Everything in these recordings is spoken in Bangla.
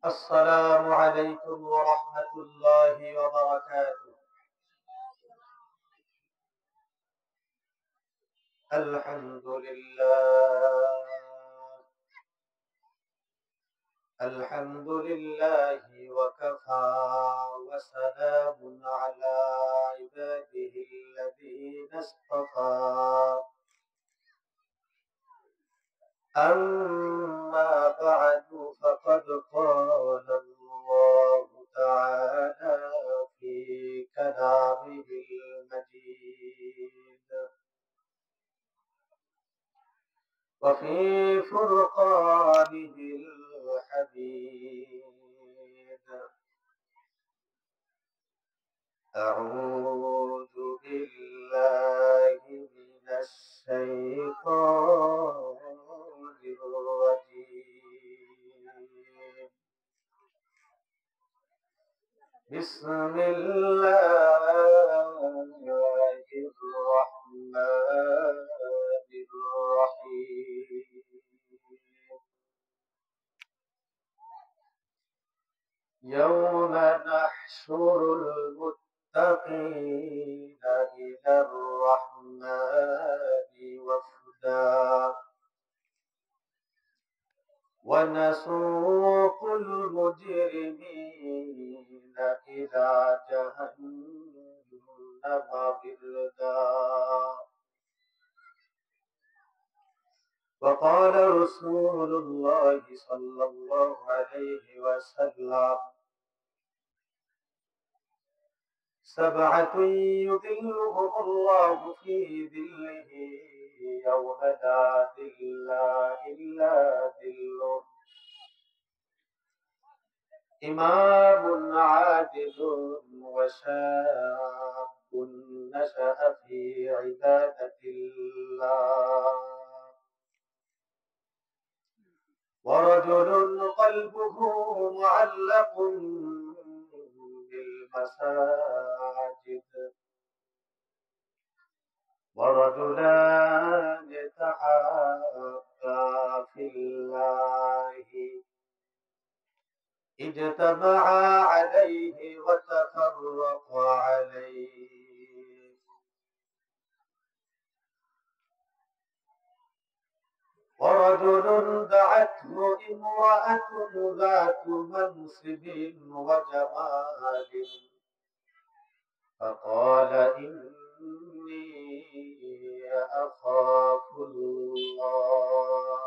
السلام عليكم ورحمة الله وبركاته. الحمد لله. الحمد لله وكفى وسلام على عباده الذين اصطفى. أما بعد فقد قال الله تعالى في كلامه المجيد وفي فرقانه الحميد. أعوذ بالله من الشيطان الرجيم. بسم الله الرحمن الرحيم. يوم نحشر المتقين إلى الرحمن وفدا ونسوق المجرمين إلى جهنم وردا. وقال رسول الله صلى الله عليه وسلم: سبعة يظلهم الله في ظله يوم لا ظل إلا ظله: إمام عادل وشاب نشأ في عبادة الله ورجل قلبه معلق بالمساجد ورجلان تحابا في الله اجتمعا عليه وتفرقا عليه. ورجل دعته امرأة ذات منصب وجمال فقال: إني أخاف الله.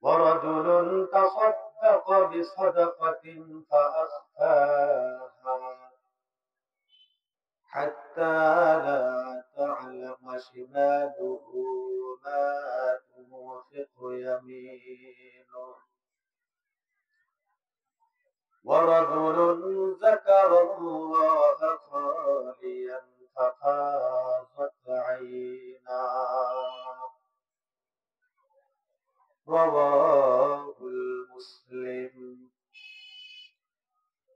ورجل تصدق بصدقة فأخفاها حتى لا تعلم شماله ما تنفق يمينه. ورجل ذكر الله خاليا ففاضت عيناه. رواه المسلم.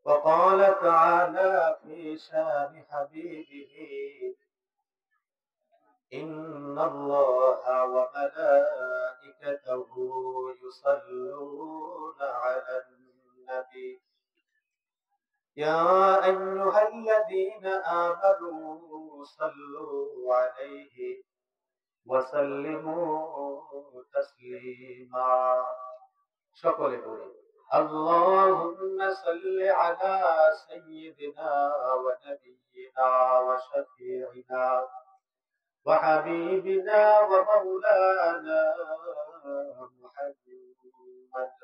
وقال تعالى في شان حبيبه: إن الله وملائكته يصلون على النبي يا أيها الذين آمنوا صلوا عليه وسلموا تسليما. সকলে পড়ি اللهم صل على سيدنا ونبينا وشفيعنا وحبيبنا ومولانا محمد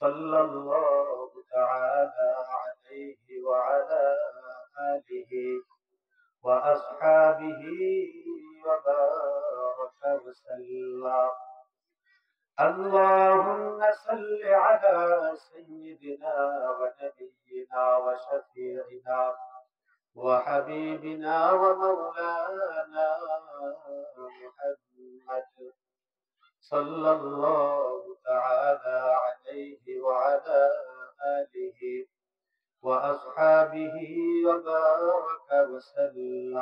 صلى الله تعالى عليه وعلى آله وأصحابه وبارك وسلم. اللهم صل على سيدنا ونبينا وشفيعنا وحبيبنا ومولانا محمد صلى الله تعالى عليه وعلى آله وأصحابه وبارك وسلم.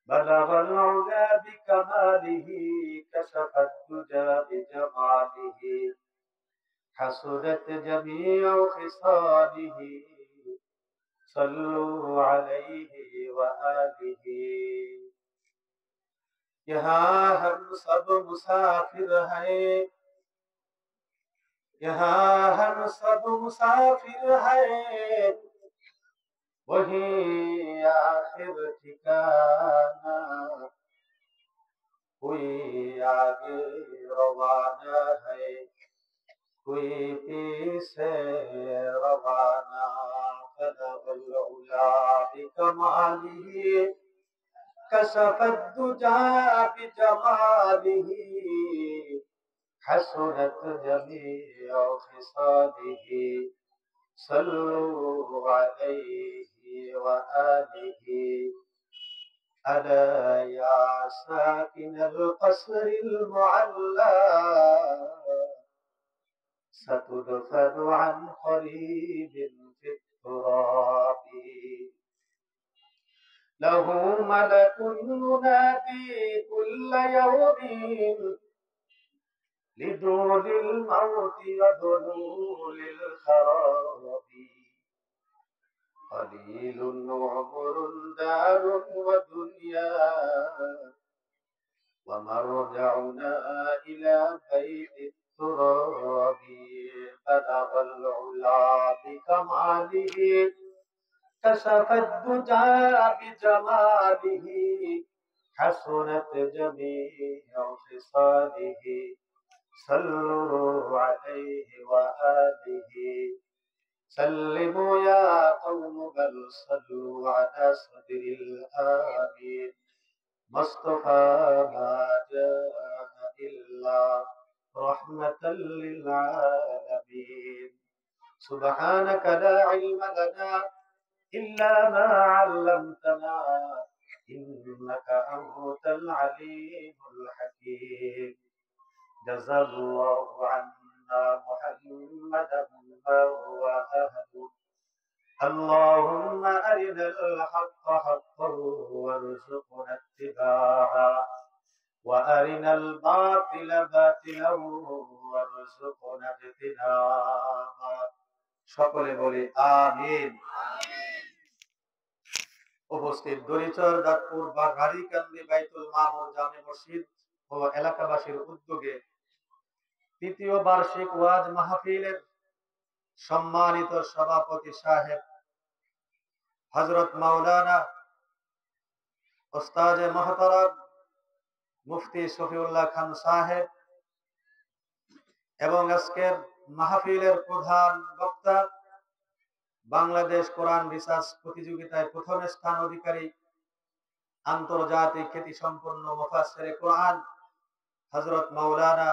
بلغ العلا بكماله كشف الدجى بجماله حسنت جميع خصاله صلوا عليه وآله यहाँ हम सब मुसाफिर हैं यहाँ हम सब मुसाफिर हैं वही आखिर ठिकाना कोई आगे रवाना है कोई पीछे रवाना बलगल उला बिकमालिही كشف الدجى بجماله حسنت جميع خصاله صلوا عليه وآله ألا يا ساكن القصر المعلى ستدفن عن قريب في التراب له ملك ينادي كل يوم لدول الموت ودلول الخراب قليل عمر دار ودنيا ومرجعنا إلى بيت التراب بلغ العلا بكماله كشف الدجى بجماله حسنت جميع خصاله صلوا عليه وآله سلموا يا قوم بل صلوا على صدر الآمين مصطفى ما جاء إلا رحمة للعالمين سبحانك لا علم لنا إلا ما علمتنا إنك أنت العليم الحكيم جزى الله عنا محمدا ما هو أهله اللهم أرنا الحق حقا وارزقنا اتباعه وأرنا الباطل باطلا وارزقنا اجتنابه সকলে বলি আমিন। উপস্থিত দরিচর দাঁতপুর বা গাড়িকান্দি বাইতুল মামুর জামে মসজিদ ও এলাকাবাসীর উদ্যোগে তৃতীয় বার্ষিক ওয়াজ মাহফিলের সম্মানিত সভাপতি সাহেব হযরত মাওলানা ওস্তাদে মুহতারাম মুফতি শফিউল্লাহ খান সাহেব এবং আজকের মাহফিলের প্রধান বক্তা বাংলাদেশ কোরআন রিসার্চ প্রতিযোগিতায় প্রথম স্থান অধিকারী আন্তর্জাতিক খ্যাতি সম্পন্ন মুফাসসিরে কোরআন হযরত মাওলানা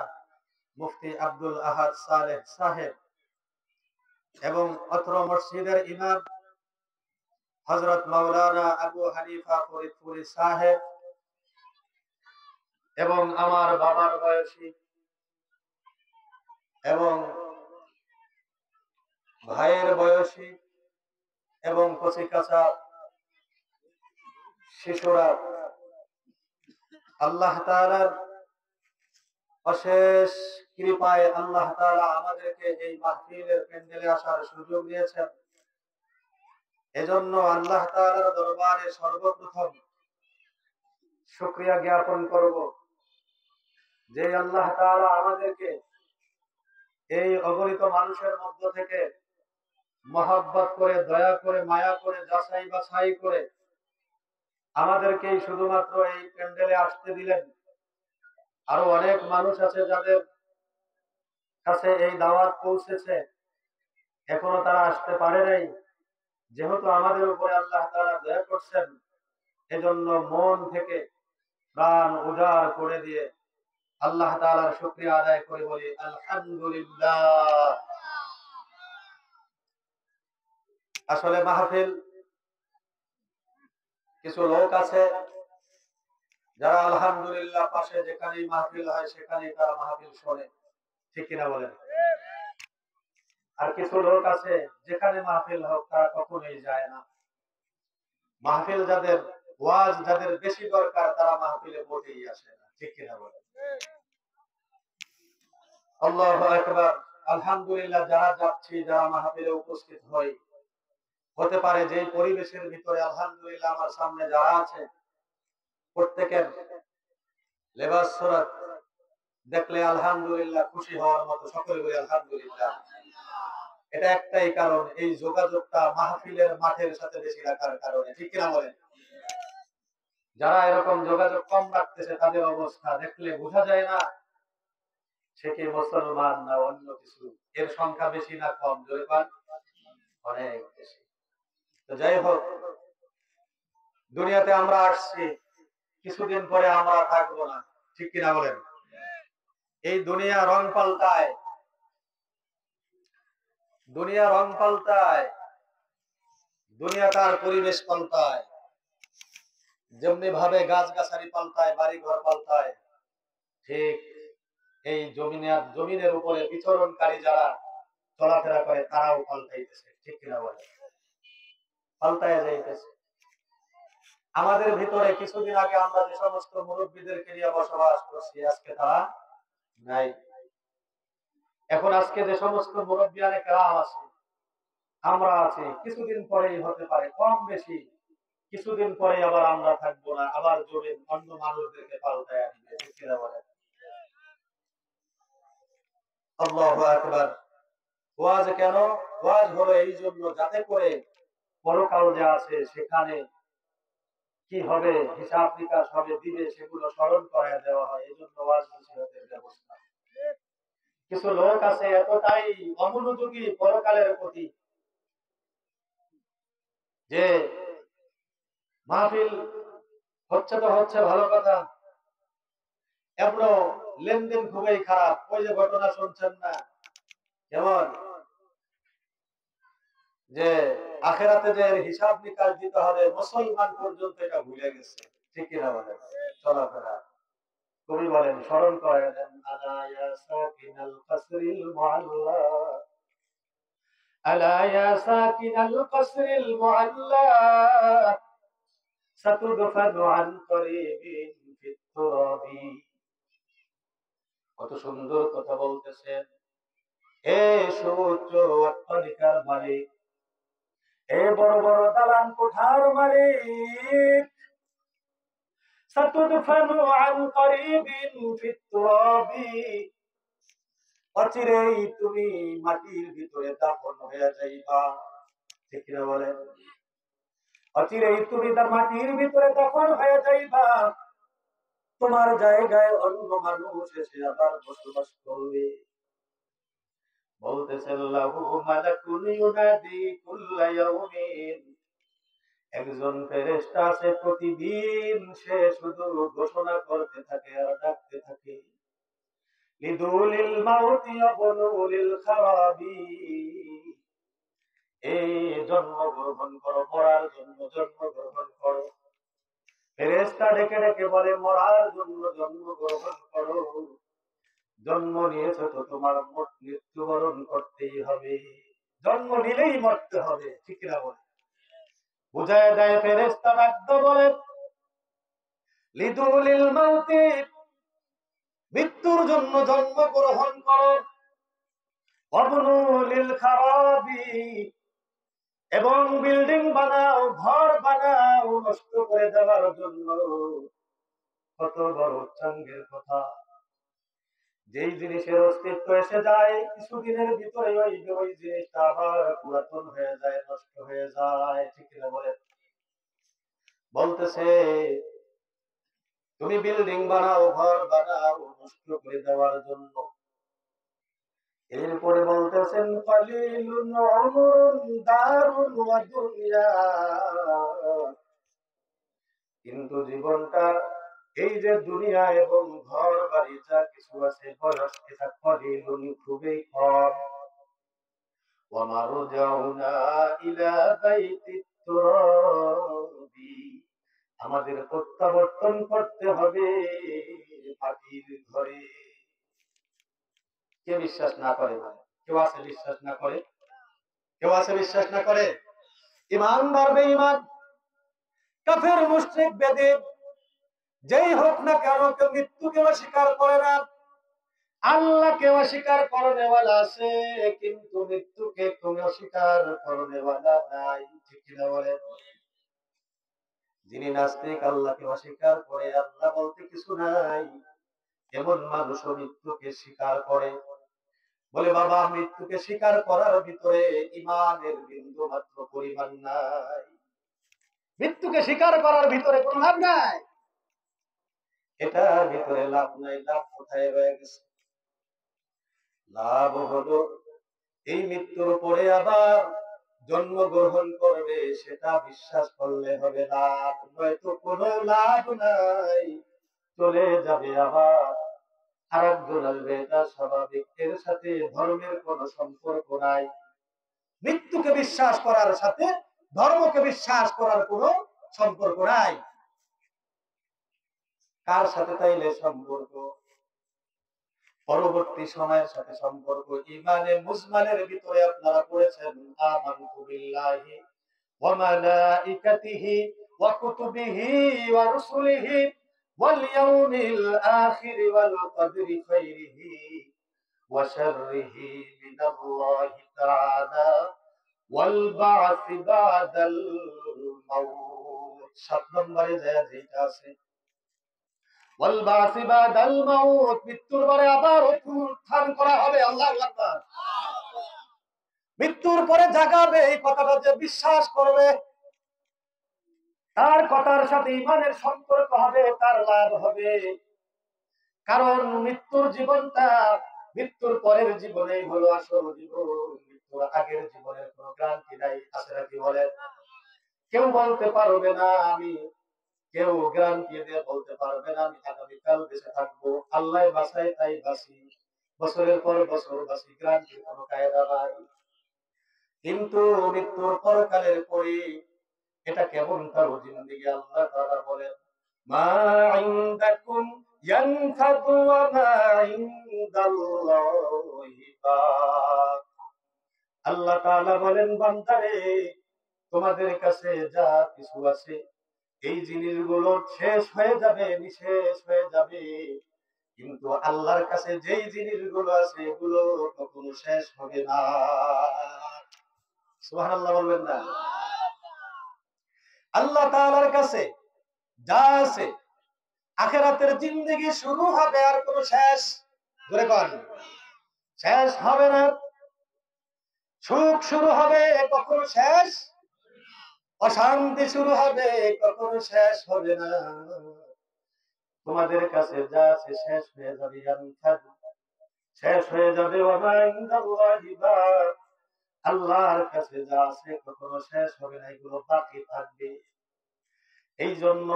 মুফতি আব্দুল আহাদ সালেহ সাহেব এবং অত্র মসজিদের ইমাম হযরত মাওলানা আবু হানিফা ফরিদপুরি সাহেব এবং আমার বাবার বয়সী এবং ভাইয়ের বয়সী এবং কচিকাঁচা শিশুরা আল্লাহ তাআলার অশেষ কৃপায় আল্লাহ তাআলা আমাদেরকে এই মাহফিলের প্যান্ডেলে আসার সুযোগ দিয়েছেন। এজন্য আল্লাহ তাআলার দরবারে সর্বপ্রথম শুকরিয়া জ্ঞাপন করব যে আল্লাহ তাআলা আমাদেরকে এই অগণিত মানুষের মধ্য থেকে মহব্বত করে, দয়া করে, মায়া করে, যাচাই বাছাই করে আমাদেরকে শুধুমাত্র এই প্যান্ডেলে আসতে দিলেন। আরো অনেক মানুষ আছে যাদের কাছে এই দাওয়াত পৌঁছেছে, এখনো তারা আসতে পারে নাই। যেহেতু আমাদের উপরে আল্লাহ তাআলা দয়া করছেন, এজন্য মন থেকে প্রাণ উজাড় করে দিয়ে আল্লাহ তাআলার শুকরিয়া আদায় করে বলি আলহামদুলিল্লাহ। আসলে মাহফিল, কিছু লোক আছে যারা আলহামদুলিল্লাহ পাশে যেখানেই মাহফিল হয় সেখানেই তারা মাহফিল শোনে, ঠিক কিনা বলেন? আর কিছু লোক আছে যেখানে মাহফিল হোক তারা কখনোই যায় না। মাহফিল যাদের ওয়াজ যাদের বেশি দরকার তারা মাহফিলে মোটেই আসে না, ঠিক কিনা বলেন? আল্লাহু আকবার। আলহামদুলিল্লাহ, যারা যাচ্ছি, যারা মাহফিলে উপস্থিত হই, হতে পারে যে পরিবেশের ভিতরে আলহামদুলিল্লাহ আমার সামনে যারা আছে প্রত্যেকের লেবাস সুরাত দেখলে আলহামদুলিল্লাহ খুশি হওয়ার মতো, সকলে বলি আলহামদুলিল্লাহ। এটা একটাই কারণ, এই যোগাযোগটা মাহফিলের মাঠের সাথে বেশি রাখার কারণে, ঠিক কিনা বলেন? যারা এরকম যোগাযোগ কম রাখতেছে তাদের অবস্থা দেখলে বোঝা যায় না সে কি মুসলমান না অন্য কিছু। এর সংখ্যা বেশি না কম? জোরে পান, অনেক বেশি। তো যাই হোক, দুনিয়াতে আমরা আসছি, কিছুদিন পরে আমরা থাকবো না, ঠিক কিনা বলেন? এই দুনিয়া রং পাল্টায়, দুনিয়া রং পাল্টায়, দুনিয়া তার পরিবেশ পাল্টায়, যেমনি ভাবে গাছ গাছালি পাল্টায়, বাড়ি ঘর পাল্টায়, ঠিক এই জমিনের উপরে বিচরণকারী যারা চলাফেরা করে তারাও পাল্টাইতেছে, ঠিক কিনা বলে? পাল্টায় যাইতেছে। আমাদের ভিতরে কিছুদিন আগে আমরা যে সমস্ত মুরব্বীদেরকে নিয়ে বসবাস করছি, আজকে তারা নাই। এখন আজকে যে সমস্ত মুরব্বিয়ানে কেরাম আছে, আমরা আছি, কিছুদিন পরেই হতে পারে, কম বেশি কিছুদিন পরে আবার আমরা থাকবো না, আবার জমিন অন্য মানুষদেরকে পাল্টায় আনবে, ঠিক কিনা বলে? আল্লাহু আকবার। ওয়াজ কেন? ওয়াজ হলো এই জন্য যাতে করে পরকাল যে আছে সেখানে কি হবে, হিসাব নিকাশ হবে, দিবে, সেগুলো স্মরণ করায় দেওয়া হয়, এই জন্য ওয়াজ নসিহতের ব্যবস্থা। কিছু লোক আছে এতটাই অমনোযোগী পরকালের প্রতি যে মাহফিল হচ্ছে তো হচ্ছে ভালো কথা, এমন লেনদেন খুবই খারাপ। ওই যে ঘটনা শুনছেন না, যেমন যে আখেরাতে যে হিসাব নিকাশ দিতে হবে, মুসলমান পর্যন্ত এটা ভুলে গেছে, ঠিক কিনা বলেন? চলাফেরা কবি বলেন, স্মরণ করে দেন, আলা ইয়া সাকিনাল কসরিল মুআল্লা, আলা ইয়া সাকিনাল কসরিল মুআল্লা, সাতুদফানু আন করিবিন ফিত তুরাবি। কত সুন্দর কথা বলতেছেন। হে সুউচ্চ অট্টালিকার মালিক, হে বড় বড় দালান কোঠার মালিক, সাতুদফানু আন করিবিন ফিত তুরাবি, অচিরেই তুমি মাটির ভিতরে দাফন হয়ে যাইবা, ঠিক কিনা বলেন? অচিরেই তুমি তার মাটির ভিতরে দাফন হয়ে যাইবা, তোমার জায়গায় অন্য মানুষ এসে আবার বসবাস করবে। বলতেছেন লাহু মালাকুন ইউনাদি কুল্লা ইয়াউমিন, একজন ফেরেশতা আছে প্রতিদিন, সে শুধু ঘোষণা করতে থাকে আর ডাকতে থাকে, লিদুলিল মাউতি ওয়াবনুলিল খারাবি, এই জন্মগ্রহণ করো, মরার জন্য জন্মগ্রহণ করো। ফেরেশতা ডেকে ডেকে বলে, মরার জন্য জন্মগ্রহণ করো, জন্ম নিয়েছো তো তোমার মৃত্যুবরণ করতেই হবে, জন্ম নিলেই মরতে হবে, ঠিক না বলে? বুঝায় দেয় ফেরেশতা ডাকতে বলে, লিদুলিল মাউতি, মৃত্যুর জন্য জন্মগ্রহণ করো, ওয়াবনুলিল খারাবি, এবং বিল্ডিং বানাও, ঘর বানাও নষ্ট করে দেওয়ার জন্য। কত বড় উচ্চাঙ্গের কথা। যেই জিনিসের অস্তিত্ব এসে যায়, কিছুদিনের ভিতরে ওই জিনিসটা আবার পুরাতন হয়ে যায়, নষ্ট হয়ে যায়, ঠিক না বলে? বলতেছে তুমি বিল্ডিং বানাও, ঘর বানাও নষ্ট করে দেওয়ার জন্য। এরপরে বলতেছেন কালিলুন উমরুন দারুন ওয়া দুনিয়া, কিন্তু জীবনটা, এই যে দুনিয়া এবং ঘর বাড়ি যা কিছু আছে, বয়স এটা কালিলুন, খুবই কম। ওয়া মারজাউনা ইলা বাইতিত তুরাবি, আমাদের প্রত্যাবর্তন করতে হবে মাটির ঘরে। কে বিশ্বাস না করে? মানে কেউ আছে বিশ্বাস না করে? কেউ আছে বিশ্বাস না করে? ইমান বাড়বে, ইমান কাফের মুশরিক বেদীন যেই হোক না কেন কেউ মৃত্যুকে অস্বীকার করে না। আল্লাহকে অস্বীকার করনেওয়ালা আছে, কিন্তু মৃত্যুকে তুমি অস্বীকার করনেওয়ালা নাই। ঠিক কিনা বলে? যিনি নাস্তিক আল্লাহকে অস্বীকার করে, আল্লাহ বলতে কিছু নাই, এমন মানুষও মৃত্যুকে স্বীকার করে। বলে বাবা, মৃত্যুকে স্বীকার করার ভিতরে ঈমানের বিন্দু মাত্র পরিমাণ নাই। মৃত্যুকে স্বীকার করার ভিতরে কোনো লাভ নাই। এটার ভিতরে লাভ নাই। লাভ কোথায় রয়ে গেছে? লাভ হলো এই মৃত্যুর পরে আবার জন্মগ্রহণ করবে, সেটা বিশ্বাস করলে হবে লাভ, নয়তো কোনো লাভ নাই। চলে যাবে আবার আরেকজন আসবে, এটা স্বাভাবিক। এর সাথে ধর্মের কোনো সম্পর্ক নাই। মৃত্যুকে বিশ্বাস করার সাথে ধর্মকে বিশ্বাস করার কোনো সম্পর্ক নাই। কার সাথে তাইলে সম্পর্ক? পরবর্তী সময়ের সাথে সম্পর্ক। ঈমানে মুজমালের ভিতরে আপনারা পড়েছেন আমানতু বিল্লাহি ওয়া মালাইকাতিহি ওয়া কুতুবিহি ওয়া রুসুলিহি ওয়াল ইয়াউমিল আখির ওয়াল কদরি খাইরিহি ওয়া শাররিহি মিনাল্লাহি তাআলা ওয়াল বা'থি বা'দাল মাউত। ৭ নম্বরে যেটা আছে ওয়াল বা'থি বা'দাল মাউত, মৃত্যুর পরে আবার উত্থান করা হবে। আল্লাহু আকবার। মৃত্যুর পরে জাগাবে, এই কথাটা যে বিশ্বাস করবে, তার কথার সাথে ঈমানের সম্পর্ক হবে, তার লাভ হবে। কারণ মৃত্যুর জীবনটা, মৃত্যুর পরের জীবনেই হলো আসল জীবন। মৃত্যুর আগের জীবনের কোনো গ্যারান্টি নাই। আছে নাকি বলেন? কেউ বলতে পারবে না, কেউ গ্যারান্টি দিয়ে বলতে পারবে না আমি আগামীকাল বেঁচে থাকবো। আল্লাহ বাঁচায় তাই বাঁচি, বছরের পর বছর বাঁচি, গ্যারান্টির কোনো কায়দা নাই। কিন্তু মৃত্যুর পরকালের পরে এটা কেমন কারো জিন্দেগি? আল্লাহ তাআলা বলেন মা ইনদাকুম ইয়ানফাদু ওয়া মা ইনদাল্লাহি বাক। আল্লাহ তাআলা বলেন বান্দারে, তোমাদের কাছে যা কিছু আছে এই জিনিসগুলো শেষ হয়ে যাবে, নিঃশেষ হয়ে যাবে, কিন্তু আল্লাহর কাছে যেই জিনিসগুলো আছে এগুলো কখনো শেষ হবে না। সুবহানাল্লাহ বলবেন না? আল্লাহ তাআলার কাছে যা আছে, আখিরাতের জিন্দেগি শুরু হবে আর কোনো শেষ ধরে কোন শেষ হবে না। সুখ শুরু হবে, কখনো শেষ। অশান্তি শুরু হবে, কখনো শেষ হবে না। তোমাদের কাছে যা আছে শেষ হয়ে যাবে, শেষ হয়ে যাবে। আল্লাহর কাছে যা আছে কখনো শেষ হবে না, এগুলো বাকি থাকবে। এই জন্য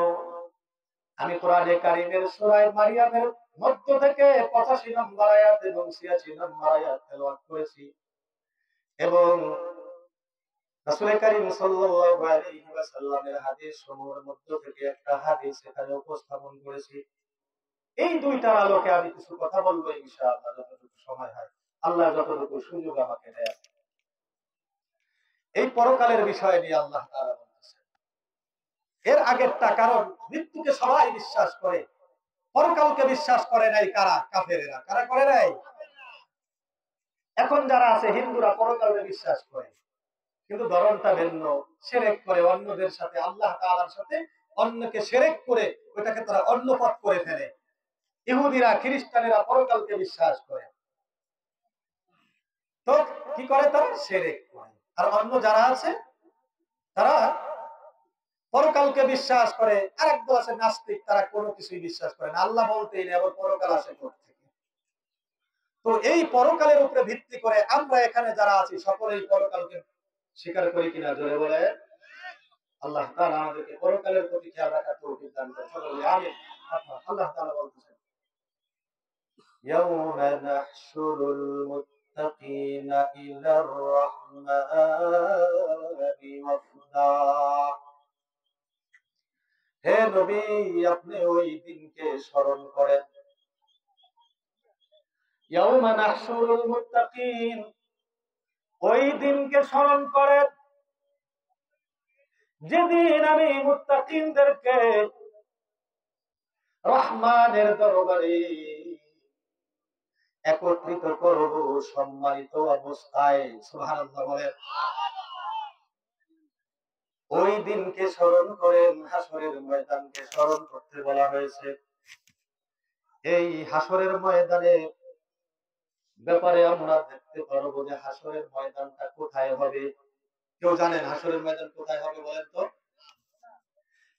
আমি কোরআনে কারীমের সূরা মারিয়ামের মধ্য থেকে 85 নম্বর আয়াত এবং 86 নম্বর আয়াত তেলাওয়াত করেছি, এবং রাসূল কারীম সাল্লাল্লাহু আলাইহি ওয়াসাল্লামের হাদিস সমূহের মধ্য থেকে একটা হাদিস এখানে উপস্থাপন করেছি। এই দুইটার আলোকে আমি কিছু কথা বলবো ইনশাআল্লাহ, যতটুকু সময় হয়, আল্লাহ যতটুকু সুযোগ আমাকে দেয়। এই পরকালের বিষয় নিয়ে আল্লাহ তাআলা বলতেছেন। এর আগেরটা, কারণ মৃত্যুকে সবাই বিশ্বাস করে, পরকালকে বিশ্বাস করে নাই কারা? কাফেরেরা। কারা করে নাই? এখন যারা আছে হিন্দুরা পরকালকে বিশ্বাস করে, কিন্তু ধরনটা ভিন্ন। শিরক করে অন্যদের সাথে, আল্লাহ তাআলার সাথে অন্যকে শিরক করে ওটাকে তারা অন্য পথ করে ফেলে। ইহুদিরা খ্রিস্টানেরা পরকালকে বিশ্বাস করে, তো কি করে? তারা শিরক করে। আর অন্য যারা আছে তারা পরকালকে বিশ্বাস করে। আরেকদল আছে নাস্তিক, তারা কোনো কিছুই বিশ্বাস করে না, আল্লাহ বলতেই নেই, আবার পরকাল আসে কোত্থেকে? তো এই পরকালের উপরে ভিত্তি করে আমরা এখানে যারা আছি সকলেই পরকালকে স্বীকার করি কিনা? জোরে বলে। আল্লাহ তাআলা আমাদেরকে পরকালের প্রতি খেয়াল রাখার তৌফিক দান করুন। সকলে আমিন। আল্লাহ তাআলা বলতেছেন ইয়াউমা নাহশুরুল মুত্তাকিনা ইলার রাহমানি ওয়াফদা। হে নবী, আপনি ওই দিনকে স্মরণ করেন। ইয়াউমা নাহশুরুল মুত্তাকিন, ওই দিনকে স্মরণ করেন যেদিন আমি মুত্তাকিনদেরকে রহমানের দরবারে একত্রিত করব সম্মানিত অবস্থায়, সুবহানাল্লাহ বলেন। ওই দিনকে স্মরণ করেন, হাসরের ময়দানকে স্মরণ করতে বলা হয়েছে। এই হাসরের ময়দানের ব্যাপারে আমরা দেখতে পারবো যে হাসরের ময়দানটা কোথায় হবে। কেউ জানেন হাসরের ময়দান কোথায় হবে বলেন তো?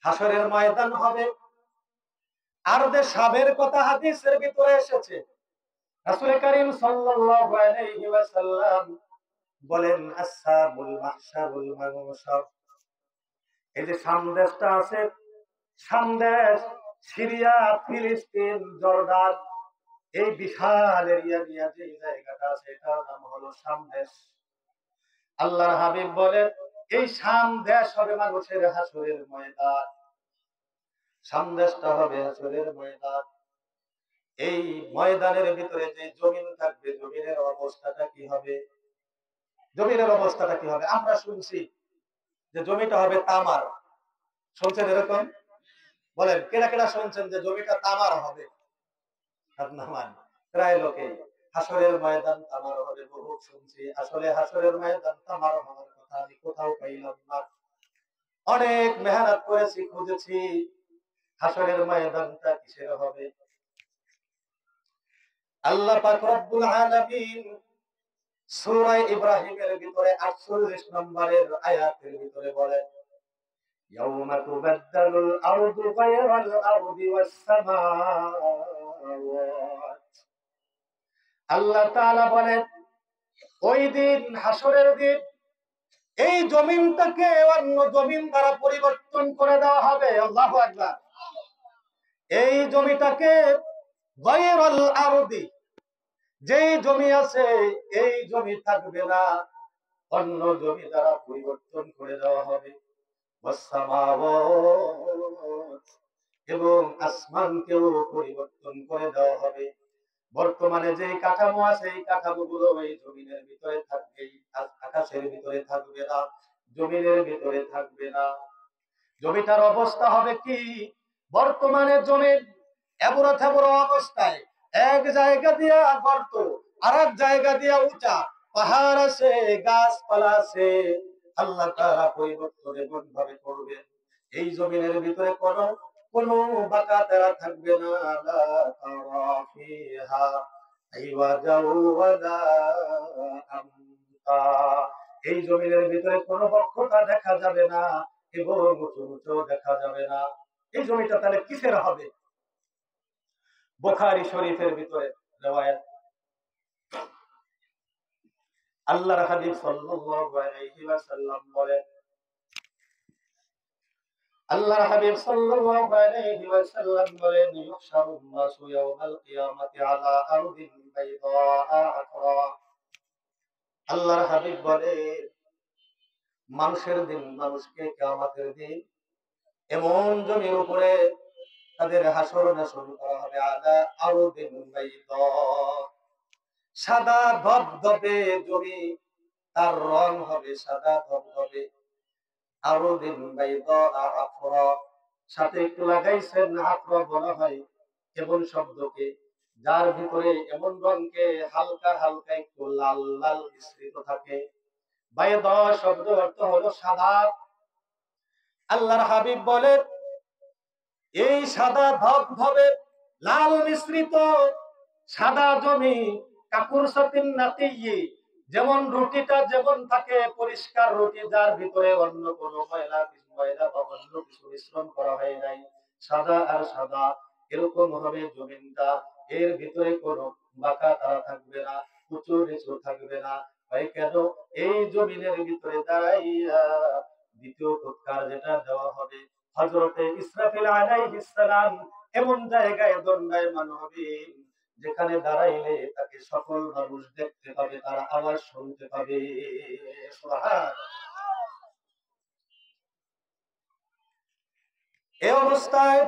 হাসরের ময়দান হবে আরদে শাবের কথা হাদিসের ভিতরে এসেছে। রাসূল কারীম সাল্লাল্লাহু আলাইহি ওয়াসাল্লাম বলেন আসহাবুল মাহশারুল মানশার। এই যে শাম দেশটা আছে, শাম দেশ, সিরিয়া, ফিলিস্তিন, জর্ডান, এই বিশাল এরিয়া নিয়ে যে জায়গাটা আছে এটার নাম হলো শাম দেশ। আল্লাহর হাবিব বলেন এই শাম দেশ হবে মানুষের হাসরের ময়দান। শাম দেশটা হবে হাসরের ময়দান। এই ময়দানের ভিতরে যে জমিন থাকবে, জমিনের অবস্থাটা কি হবে? জমিনের অবস্থাটা কি হবে? আমরা শুনছি যে জমিটা হবে তামার। শুনছেন এরকম? বলেন কেনা কেনা শুনছেন যে জমিটা তামার হবে? প্রায় লোকে হাসরের ময়দান তামার হবে বহু শুনছি। আসলে হাসরের ময়দান তামার হওয়ার কথা আমি কোথাও পাইলাম না। অনেক মেহনত করেছি, খুঁজেছি হাসরের ময়দানটা কিসের হবে। আল্লাহ পাক রব্বুল আলামিন সূরা ইব্রাহিমের ভিতরে 48 নম্বরের আয়াতের ভিতরে বলেন ইয়াউমা তুবাদদালুল আরদু গায়রাল আরদি ওয়াস সামাওয়াত। আল্লাহ তাআলা বলেন ওই দিন, হাসরের দিন, এই জমিনটাকে অন্য জমিন দ্বারা পরিবর্তন করে দেওয়া হবে। আল্লাহু আকবার। এই জমিটাকে গায়রাল আরদি, যেই জমি আছে এই জমি থাকবে না, অন্য জমি দ্বারা পরিবর্তন করে দেওয়া হবে। এবং আসমানকেও পরিবর্তন করে দেওয়া হবে। বর্তমানে যে কাঠামো আছে এই কাঠামো গুলো এই জমিনের ভিতরে থাকবে, আকাশের ভিতরে থাকবে না, জমিনের ভিতরে থাকবে না। জমিটার অবস্থা হবে কি? বর্তমানে জমির এবড়ো থেবড়ো অবস্থায়, এক জায়গা দিয়া গর্ত, আর এক জায়গা দিয়া উঁচা, পাহাড় আছে, গাছপালা আছে। আল্লাহ তাআলা পরিবর্তন এমন ভাবে করবেন এই জমিনের ভিতরে কোনো বাঁকা তেরা থাকবে না। লা তারা ফিহা আইওয়াজাও ওয়ালা আমতা। এই জমিনের ভিতরে কোনো বক্রতা দেখা যাবে না এবং উঁচু দেখা যাবে না। এই জমিটা তাহলে কিসের হবে? বুখারী শরীফের ভিতরে riwayat, আল্লাহর হাবিব সাল্লাল্লাহু আলাইহি ওয়াসাল্লাম বলেন, আল্লাহর হাবিব সাল্লাল্লাহু আলাইহি ওয়াসাল্লাম বলেন ইউহশারুন নাসু ইয়াওমাল কিয়ামাতি আলা আরদিন বাইদা আকরা। আল্লাহর হাবিব বলেন মানুষের দিন, মানুষকে কিয়ামতের দিন এমন জমির উপরে তাদের হাসর নাসর করা হবে আলা আরদিন বাইদা, সাদা ধবধবে জমি, তার রং হবে সাদা ধবধবে। আরদিন বাইদা আকরা, সাথে একটু লাগাইছেন আকরা বলা হয় এমন শব্দকে যার ভিতরে এমন রঙকে হালকা হালকা একটু লাল লাল মিশ্রিত থাকে। বাইদা শব্দ অর্থ হলো সাদা। আল্লাহর হাবিব বলেন এই সাদা ধবধবে লাল মিশ্রিত সাদা জমি কাকুর সাতিন নাকিয়ে, যেমন রুটিটা যেমন থাকে পরিষ্কার রুটি যার ভিতরে অন্য কোনো ময়লা বা অন্য কিছু মিশ্রণ করা হয় নাই, সাদা আর সাদা, এরকম হবে জমিনটা। এর ভিতরে কোনো বাঁকা তারা থাকবে না, উঁচু নিচু থাকবে না। ভাই কেন? এই জমিনের ভিতরে দাঁড়াইয়া দ্বিতীয় ফুৎকার যেটা দেওয়া হবে, হযরতে ইসরাফিল আলাইহিস সালাম এমন জায়গায় দণ্ডায়মান হবেন যেখানে দাঁড়াইলে তাকে সকল মানুষ দেখতে পাবে, তারা আওয়াজ শুনতে পাবে। সুবহান। এই অবস্থায়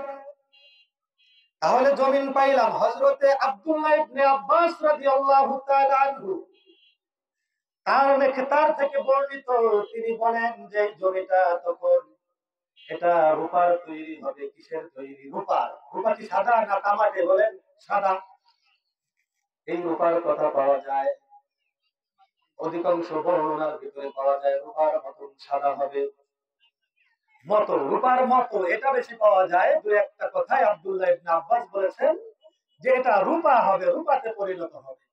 তাহলে জমিন পাইলাম। হযরতে আব্দুল্লাহ ইবনে আব্বাস রাদিয়াল্লাহু তাআলা আনহু তার থেকে বর্ণিত, তিনি বলেন যে জমিটা তখন এটা রূপার তৈরি হবে। কিসের তৈরি? রূপার। রূপা কি সাদা না তামাটে বলেন? সাদা। এই রূপার কথা পাওয়া যায়, অধিকাংশ বর্ণনার ভিতরে পাওয়া যায় রূপার মতন সাদা হবে। মতো, রূপার মতো, এটা বেশি পাওয়া যায়। দু একটা কথায় আব্দুল্লাহ ইবনে আব্বাস বলেছেন যে এটা রূপা হবে, রূপাতে পরিণত হবে।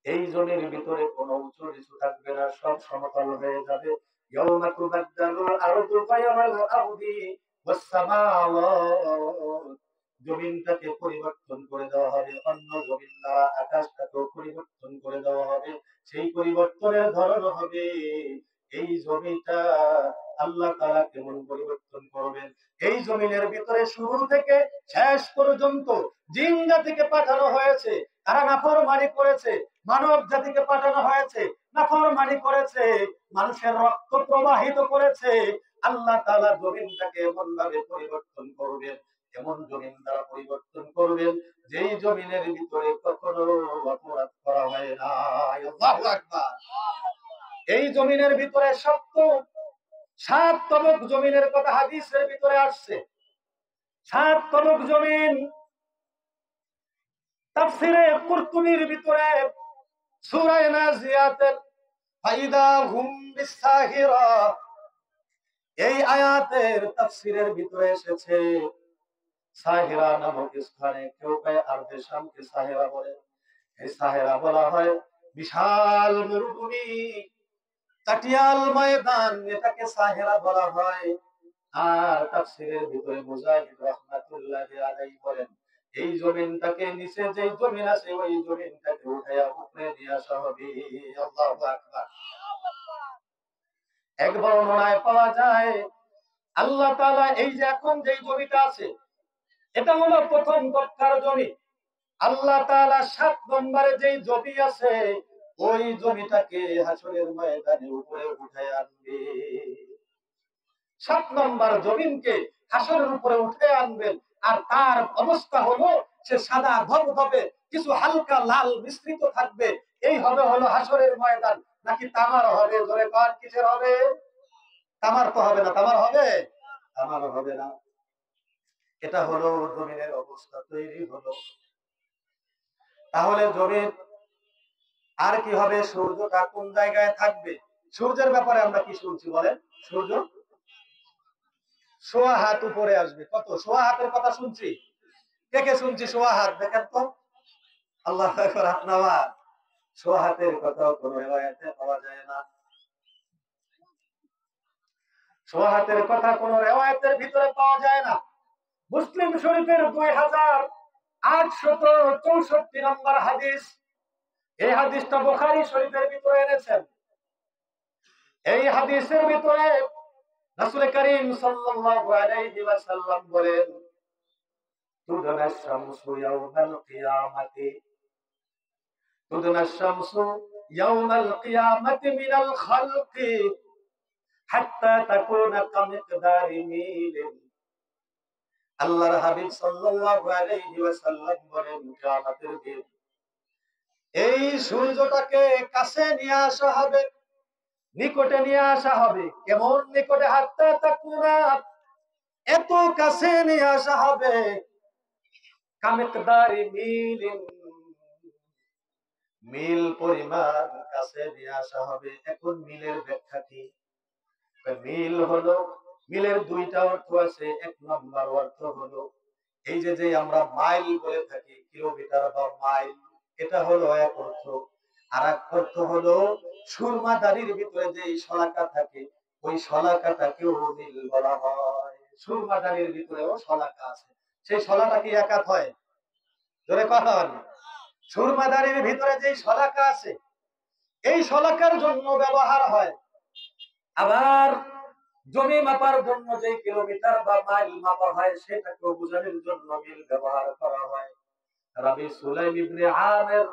এই জমির ভিতরে কোনো উঁচু নিচু থাকবে না, সব সমতল হয়ে যাবে। ইয়াউমা তুবাদদালুল আরদু গায়রাল আরদি ওয়াস সামাওয়াত, জমিনটাকে পরিবর্তন করে দেওয়া হবে, অন্য জমিন দ্বারা আকাশটাকেও পরিবর্তন করে দেওয়া হবে। সেই পরিবর্তনের ধরন হবে, এই জমিটা আল্লাহ তাআলা কেমন পরিবর্তন করবেন। এই জমিনের ভিতরে শুরু থেকে শেষ পর্যন্ত জিন জাতিকে পাঠানো হয়েছে, তারা নাফরমানি করেছে। মানব জাতিকে পাঠানো হয়েছে, নাফরমানি করেছে, মানুষের রক্ত প্রবাহিত করেছে। আল্লাহ তাআলা জমিনটাকে এমন ভাবে পরিবর্তন করবেন, এমন জমিন দ্বারা পরিবর্তন করবেন, যেই জমিনের ভিতরে কখনো অপরাধ করা হয় না। আল্লাহু আকবার। এই জমিনের ভিতরে সত্য 7 তবক জমিনের কথা হাদিসের ভিতরে আসছে। 7 তবক জমিন তাফসীরে কুরতুবীর ভিতরে সূরা নাজিয়াতের ফাইদা হুম বিসাহিরা, এই আয়াতের তাফসীরের ভিতরে এসেছে সাহিরা নামক স্থানে, কেউ কয় আরদে শামকে সাহিরা বলে। এই সাহিরা বলা হয় বিশাল মরুভূমি, কাটিয়াল ময়দান, এটাকে সাহিরা বলা হয়। আর তাফসীরের ভিতরে মুজাহিদ রাহমাতুল্লাহি আলাইহি বলেন এই জমিনটাকে নিচে যেই জমিন আছে ওই জমিনটাকে উঠায়া উপরে নিয়ে আসা হবে। আল্লাহু আকবার। এক বর্ণনায় পাওয়া যায় আল্লাহ তাআলা এই যে এখন যেই জমিটা আছে এটা হলো প্রথম কক্ষার জমি। আল্লাহ তাআলা 7 নম্বরে যেই জমি আছে ওই জমিটাকে হাসরের ময়দানে উপরে উঠায় আনবে। 7 নম্বর জমিনকে হাসরের উপরে উঠে আনবেন। আর তার অবস্থা হলো সে সাদা ধবধবে, কিছু হালকা লাল মিশ্রিত থাকবে। এই হবে হলো হাসরের ময়দান। নাকি তামার হবে? জোরে কার কিসের হবে? তামার তো হবে না। তামার হবে? তামার হবে না। এটা হলো জমিনের অবস্থা তৈরি হলো। তাহলে জমিন আর কি হবে? সূর্যটা কোন জায়গায় থাকবে? সূর্যের ব্যাপারে আমরা কি শুনছি বলেন? সূর্য সোয়া হাত উপরে আসবে। কত? সোয়া হাতের কথা শুনছি। কে কে শুনছি সোয়া হাত? দেখেন তো। আল্লাহু আকবার। আপনারা সোয়া হাতের কথা কোন রিওয়ায়াতে পাওয়া যায় না। সোয়া হাতের কথা কোন রিওয়ায়াতের ভিতরে পাওয়া যায় না। মুসলিম শরীফের 2864 নম্বর হাদিস, এই হাদিসটা বুখারী শরীফের ভিতরে এনেছেন। এই হাদিসের ভিতরে রাসূল করিম সাল্লাল্লাহু আলাইহি ওয়াসাল্লাম বলেন তুদনা শামসু ইয়াউমাল কিয়ামাতি, তুদনা শামসু ইয়াউমাল কিয়ামাতি মিনাল খালকি হাত্তা তাকুনা কামিকদারি মিলিন। আল্লাহর হাবিব সাল্লাল্লাহু আলাইহি ওয়াসাল্লাম বলেন কিয়ামতের দিন এই সূর্যটাকে কাছে নিয়ে আসা হবে, নিকটে নিয়ে আসা হবে। কেমন নিকটে? হাত্তা তাকুনা, এত কাছে নিয়ে আসা হবে, কামিকদারি মিলিন, মিল পরিমাণ কাছে নিয়ে আসা হবে। এখন মিলের ব্যাখ্যা কি? মিল হলো, মিলের দুইটা অর্থ আছে। এক নম্বর অর্থ হলো এই যে আমরা মাইল বলে থাকি, কিলোমিটার বা মাইল, এটা হলো এক অর্থ। আর এক অর্থ হলো সুরমাদারির ভিতরে যে শলাকা থাকে ওই শলাকাটাকেও মিল বলা হয়। সুরমাদারির ভিতরেও শলাকা আছে, সেই শলাকা কি একাত হয়? ধরে কখন সুরমাদারির ভিতরে যে শলাকা আছে এই শলাকার জন্য ব্যবহার হয়। আবার জমি মাপার জন্য যে কিলোমিটার বা মাইল মাপা হয় সেটাকে বোঝানোর জন্য মিল ব্যবহার করা হয়। রাবি সুলাইম ইবনে আমির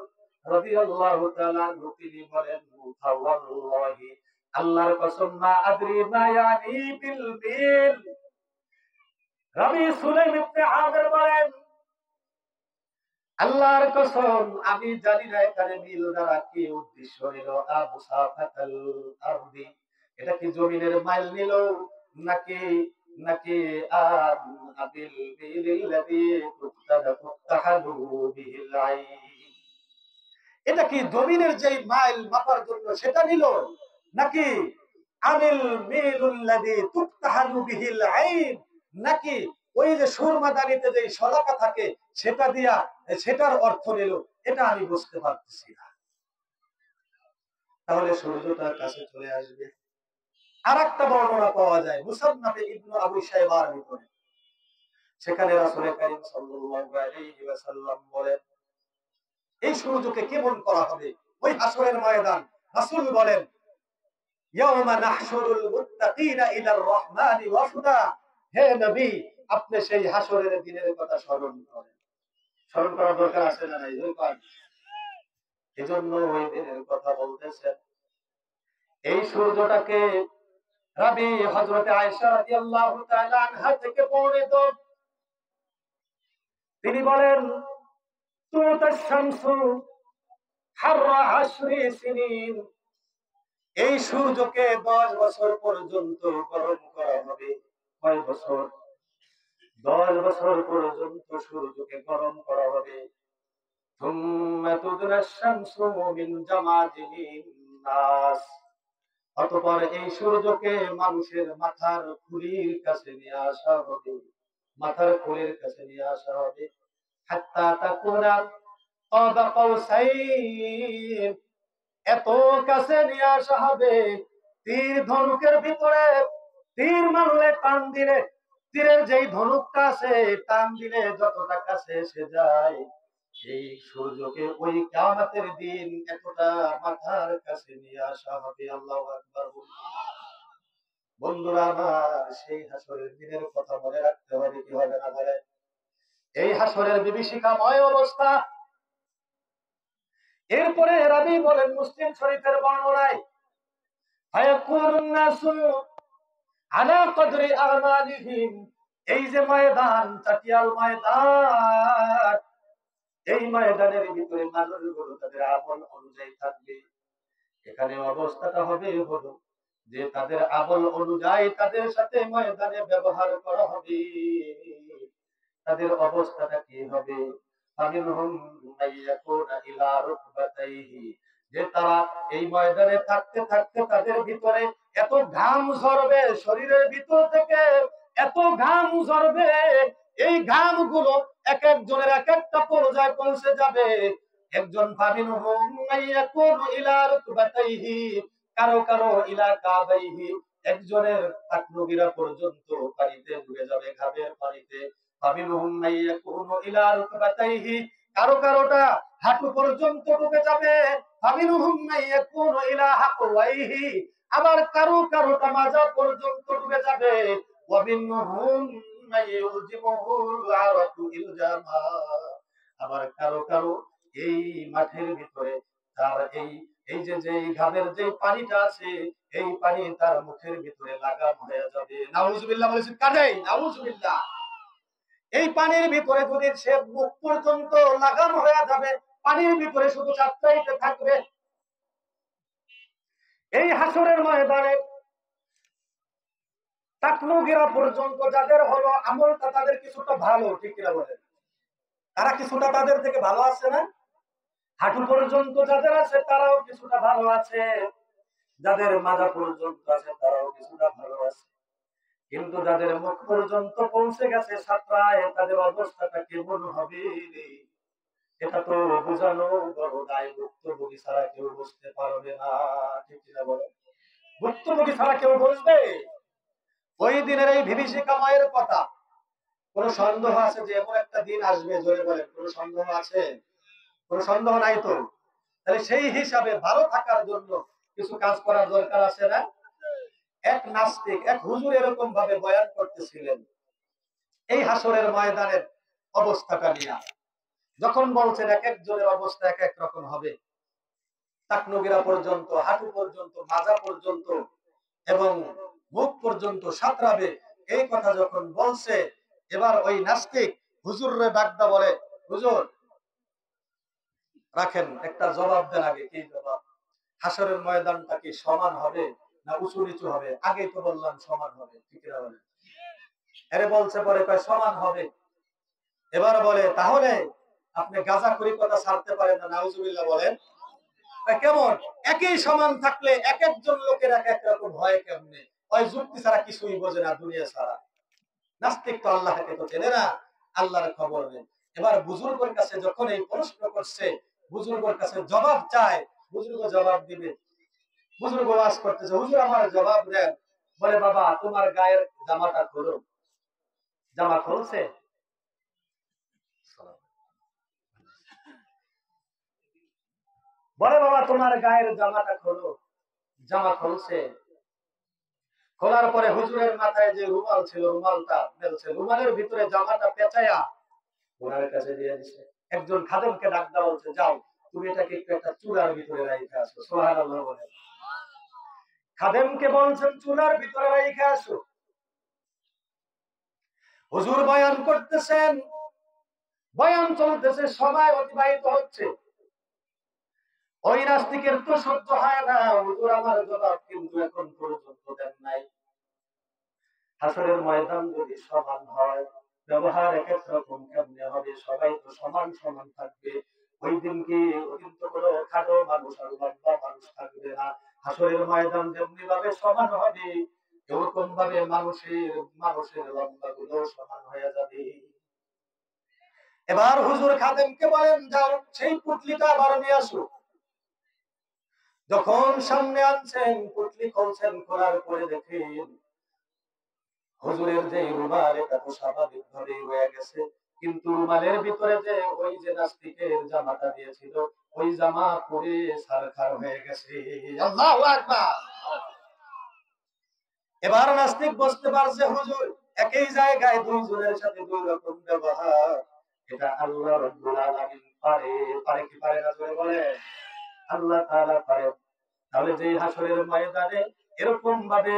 রাদিয়াল্লাহু তাআলা তিনি বলেন মুতাওয়াল্লাহি, আল্লাহর কসম, মা আদরি মা ইয়ানি বিল মিল। রাবি সুলাইম ইবনে আমির বলেন আল্লাহর কসম আমি জানি না এখানে মিল দ্বারা কি উদ্দেশ্য নিল। আবসাফাতাল আরদি, এটা কি জমিনের মাইল নিল নাকি নাকি আবিল বিলিল্লাযী তুফতাহু বিহিল আইন? এটা কি জমিনের যেই মাইল মাপার জন্য সেটা নিল, নাকি আমিল মিলুল্লাযী তুফতাহু বিহিল আইন, নাকি ওই যে সুরমাদানিতে যে শলাকা থাকে সেটা দিয়া সেটার অর্থ নিল? এটা আমি বুঝতে পারতেছি না। তাহলে সূর্যটার কাছে চলে আসবে। আরেকটা বর্ণনা পাওয়া যায় মুসান্নাফে ইবনে আবু শাইবার ভিতরে, সেখানে রাসূল কারীম সাল্লাল্লাহু আলাইহি ওয়াসাল্লাম বলেন, এই সূর্যকে কেমন করা হবে ওই হাসরের ময়দান। রাসূল বলেন, ইয়াউমা নাহশুরুল মুত্তাকিনা ইলার রহমানি ওয়াফদা। হে নবী, আপনি সেই হাসরের দিনের কথা স্মরণ করেন। স্মরণ করার দরকার আছে না নাই? এজন্য ওই দিনের কথা বলতেছেন। এই সূর্যটাকে রাবি হযরত আয়েশা রাদিয়াল্লাহু তাআলা আনহা থেকে বর্ণিত, তিনি বলেন, তুতাশ শামসু হাররা 10 সিনিন। এই সূর্যকে 10 বছর পর্যন্ত গরম করা হবে। কয় বছর? 10 বছর পর্যন্ত সূর্যকে গরম করা হবে। থুম্মা তুদরাশ শামসু মিন জামাজিলিন নাস। অতঃপর এই সূর্যকে মানুষের মাথার খুলির কাছে নিয়ে আসা হবে। মাথার খুলির কাছে নিয়ে আসা হবে। হাত্তা তাকুনা কাবা কাউসাইন। এত কাছে নিয়ে আসা হবে, তীর ধনুকের ভিতরে তীর মারলে, টান দিলে তীরের যেই ধনুকটা আছে টান দিলে যতটা কাছে এসে যায়, এই সূর্যকে ওই কিয়ামতের দিন এতটা মাথার কাছে নিয়ে আসা হবে। আল্লাহু আকবার। বন্ধুরা আমার, সেই হাসরের দিনের কথা মনে রাখতে হবে কি হবে না বলে? এই হাসরের বিভীষিকাময় অবস্থা। এরপরে রাবি বলেন মুসলিম শরীফের বর্ণনায়, ফায়াকুনুন নাসু আলা কদরি আমালিহিম। এই যে ময়দান, চাটিয়াল ময়দান, এই ময়দানের ভিতরে মানুষগুলো তাদের আমল অনুযায়ী থাকবে। এখানে অবস্থাটা হবে হলো যে তাদের আমল অনুযায়ী তাদের সাথে ময়দানে ব্যবহার করা হবে। তাদের অবস্থাটা কি হবে? ফামিনহুম মাইয়াকুনা ইলা রুকবাতাইহি। যে তারা এই ময়দানে থাকতে থাকতে তাদের ভিতরে এত ঘাম ঝরবে, শরীরের ভিতর থেকে এত ঘাম ঝরবে, এই ঘামগুলো এক একজনের এক একটা পর্যায়ে পৌঁছে যাবে। একজন ফামিনহুম মাইয়াকুনু ইলা রুকবাতাইহি, কারো কারো ইলা কাবাইহি, একজনের টাকনুগিরা পর্যন্ত পানিতে ডুবে যাবে, ঘামের পানিতে। ফামিনহুম মাইয়াকুনু ইলা রুকবাতাইহি, কারো কারোটা হাঁটু পর্যন্ত ডুবে যাবে। ফামিনহুম মাইয়াকুনু ইলা হাকওয়াইহি, আবার কারো কারোটা মাজা পর্যন্ত ডুবে যাবে। ওয়া মিনহুম মাইয়ুলজিমুহুল আরাকু ইলজামা, আবার কারো কারো এই মাঠের ভিতরে তার এই এই যে ঘামের যে পানিটা আছে এই পানি তার মুখের ভিতরে লাগাম হয়ে যাবে। নাউজুবিল্লাহ বলেছেন কাজেই, নাউজুবিল্লাহ। এই পানির ভিতরে যদি সে মুখ পর্যন্ত লাগাম হয়ে যাবে, পানির ভিতরে শুধু চাপটাইতে থাকবে। এই হাসরের ময়দানে টাকনুগিরা পর্যন্ত যাদের হলো আমলটা তাদের কিছুটা ভালো, ঠিক কিনা বলেন? তারা কিছুটা তাদের থেকে ভালো আছে না? হাঁটু পর্যন্ত যাদের আছে তারাও কিছুটা ভালো আছে, যাদের মাজা পর্যন্ত আছে তারাও কিছুটা ভালো আছে। কিন্তু যাদের মুখ পর্যন্ত পৌঁছে গেছে সাতরায়, তাদের অবস্থাটা কেমন হবে এটা তো বোঝানো বড় দায়। ভুক্তভোগী ছাড়া কেউ বুঝতে পারবে না, ঠিক কিনা বলেন? ভুক্তভোগী ছাড়া কেউ বুঝবে ওই দিনের এই বিভীষিকাময়ের কথা? কোন সন্দেহ আছে যে এমন একটা দিন আসবে? জোরে বলেন, কোন সন্দেহ আছে? কোন সন্দেহ নাই তো? তাহলে সেই হিসাবে ভালো থাকার জন্য কিছু কাজ করার দরকার আছে না? এক নাস্তিক, এক হুজুর এরকম ভাবে বয়ান করতেছিলেন এই হাসরের ময়দানের অবস্থাটা নিয়ে। যখন বলছেন এক একজনের অবস্থা এক এক রকম হবে, টাকনুগিরা পর্যন্ত, হাঁটু পর্যন্ত, মাজা পর্যন্ত এবং মুখ পর্যন্ত সাঁতরাবে, এই কথা যখন বলছে, এবার ওই নাস্তিক হুজুররে ডাকদা বলে, হুজুর রাখেন, একটা জবাব দেন আগে। কি জবাব? হাসরের ময়দানটা কি সমান হবে না উঁচু নিচু হবে? আগেই তো বললাম সমান হবে, ঠিক না বলেন? এরে বলছে পরে কয় সমান হবে। এবার বলে তাহলে আপনি গাঁজাখুরি কথা ছাড়তে পারেন না, নাউজুবিল্লাহ বলেন। কেমন একই সমান থাকলে এক একজন লোকের এক এক রকম হয় কেমনে? ওই যুক্তি ছাড়া কিছুই বোঝে না দুনিয়া ছাড়া। নাস্তিক তো আল্লাহকে তো চেনে না, আল্লাহর খবর নেই। এবার বুজুর্গের কাছে যখন এই প্রশ্ন করছে, বুজুর্গের কাছে জবাব চায়, বুজুর্গ জবাব দিবে। বুজুর্গ ওয়াজ করতেছে, হুজুর আমার জবাব দেন। বলে বাবা তোমার গায়ের জামাটা খোলো। জামা খুলছে? বলে বাবা তোমার গায়ের জামাটা খোলো। জামা খুলছে। খোলার পরে হুজুরের মাথায় যে রুমাল ছিল রুমালটা ফেলছে, রুমালের ভিতরে জামাটা পেঁচায়া ওনার কাছে দিয়ে দিছে। একজন খাদেমকে ডাক দেওয়া হচ্ছে, যাও তুমি এটাকে একটু একটা চুলার ভিতরে রাইখে আসো। সুবহানাল্লাহ বলে। খাদেমকে বলছেন চুলার ভিতরে রাইখে আসো। হুজুর বয়ান করতেছেন, বয়ান চলতেছে, সময় অতিবাহিত হচ্ছে। ওই নাস্তিকের তো সহ্য হয় না, হুজুর আমার জবাব কিন্তু এখন পর্যন্ত দেন নাই। হাসরের ময়দান যদি সমান হয়, ব্যবহার এক এক রকম কেমনে হবে? সবাই তো সমান সমান থাকবে। ওই দিন কি ওই দিন তো কোনো খাটো মানুষ আর লম্বা মানুষ থাকবে না। হাসরের ময়দান যেমনি ভাবে সমান হবে, এরকম ভাবে মানুষের লম্বা গুলো সমান হয়ে যাবে। এবার হুজুর খাদেমকে বলেন, যাও সেই পুটলিটা আবার নিয়ে আসো। যখন সামনে আনছেন, পুটলি খুলছেন, খোলার পরে দেখেন হুজুরের যে রুমাল, এটা তো স্বাভাবিক ভাবেই হয়ে গেছে, কিন্তু রুমালের ভিতরে যে ওই যে নাস্তিকের জামাটা দিয়েছিল, ওই জামা পরে ছারখার হয়ে গেছে। আল্লাহু আকবার। এবার নাস্তিক বুঝতে পারছে হুজুর একই জায়গায় দুইজনের সাথে দুই রকম ব্যবহার। এটা আল্লাহ রাব্বুল আলামিন পারে। পারে কি পারে না জোরে বলে? আল্লাহ তাআলা পারে। তাহলে যে হাসরের ময়দানে এরকম ভাবে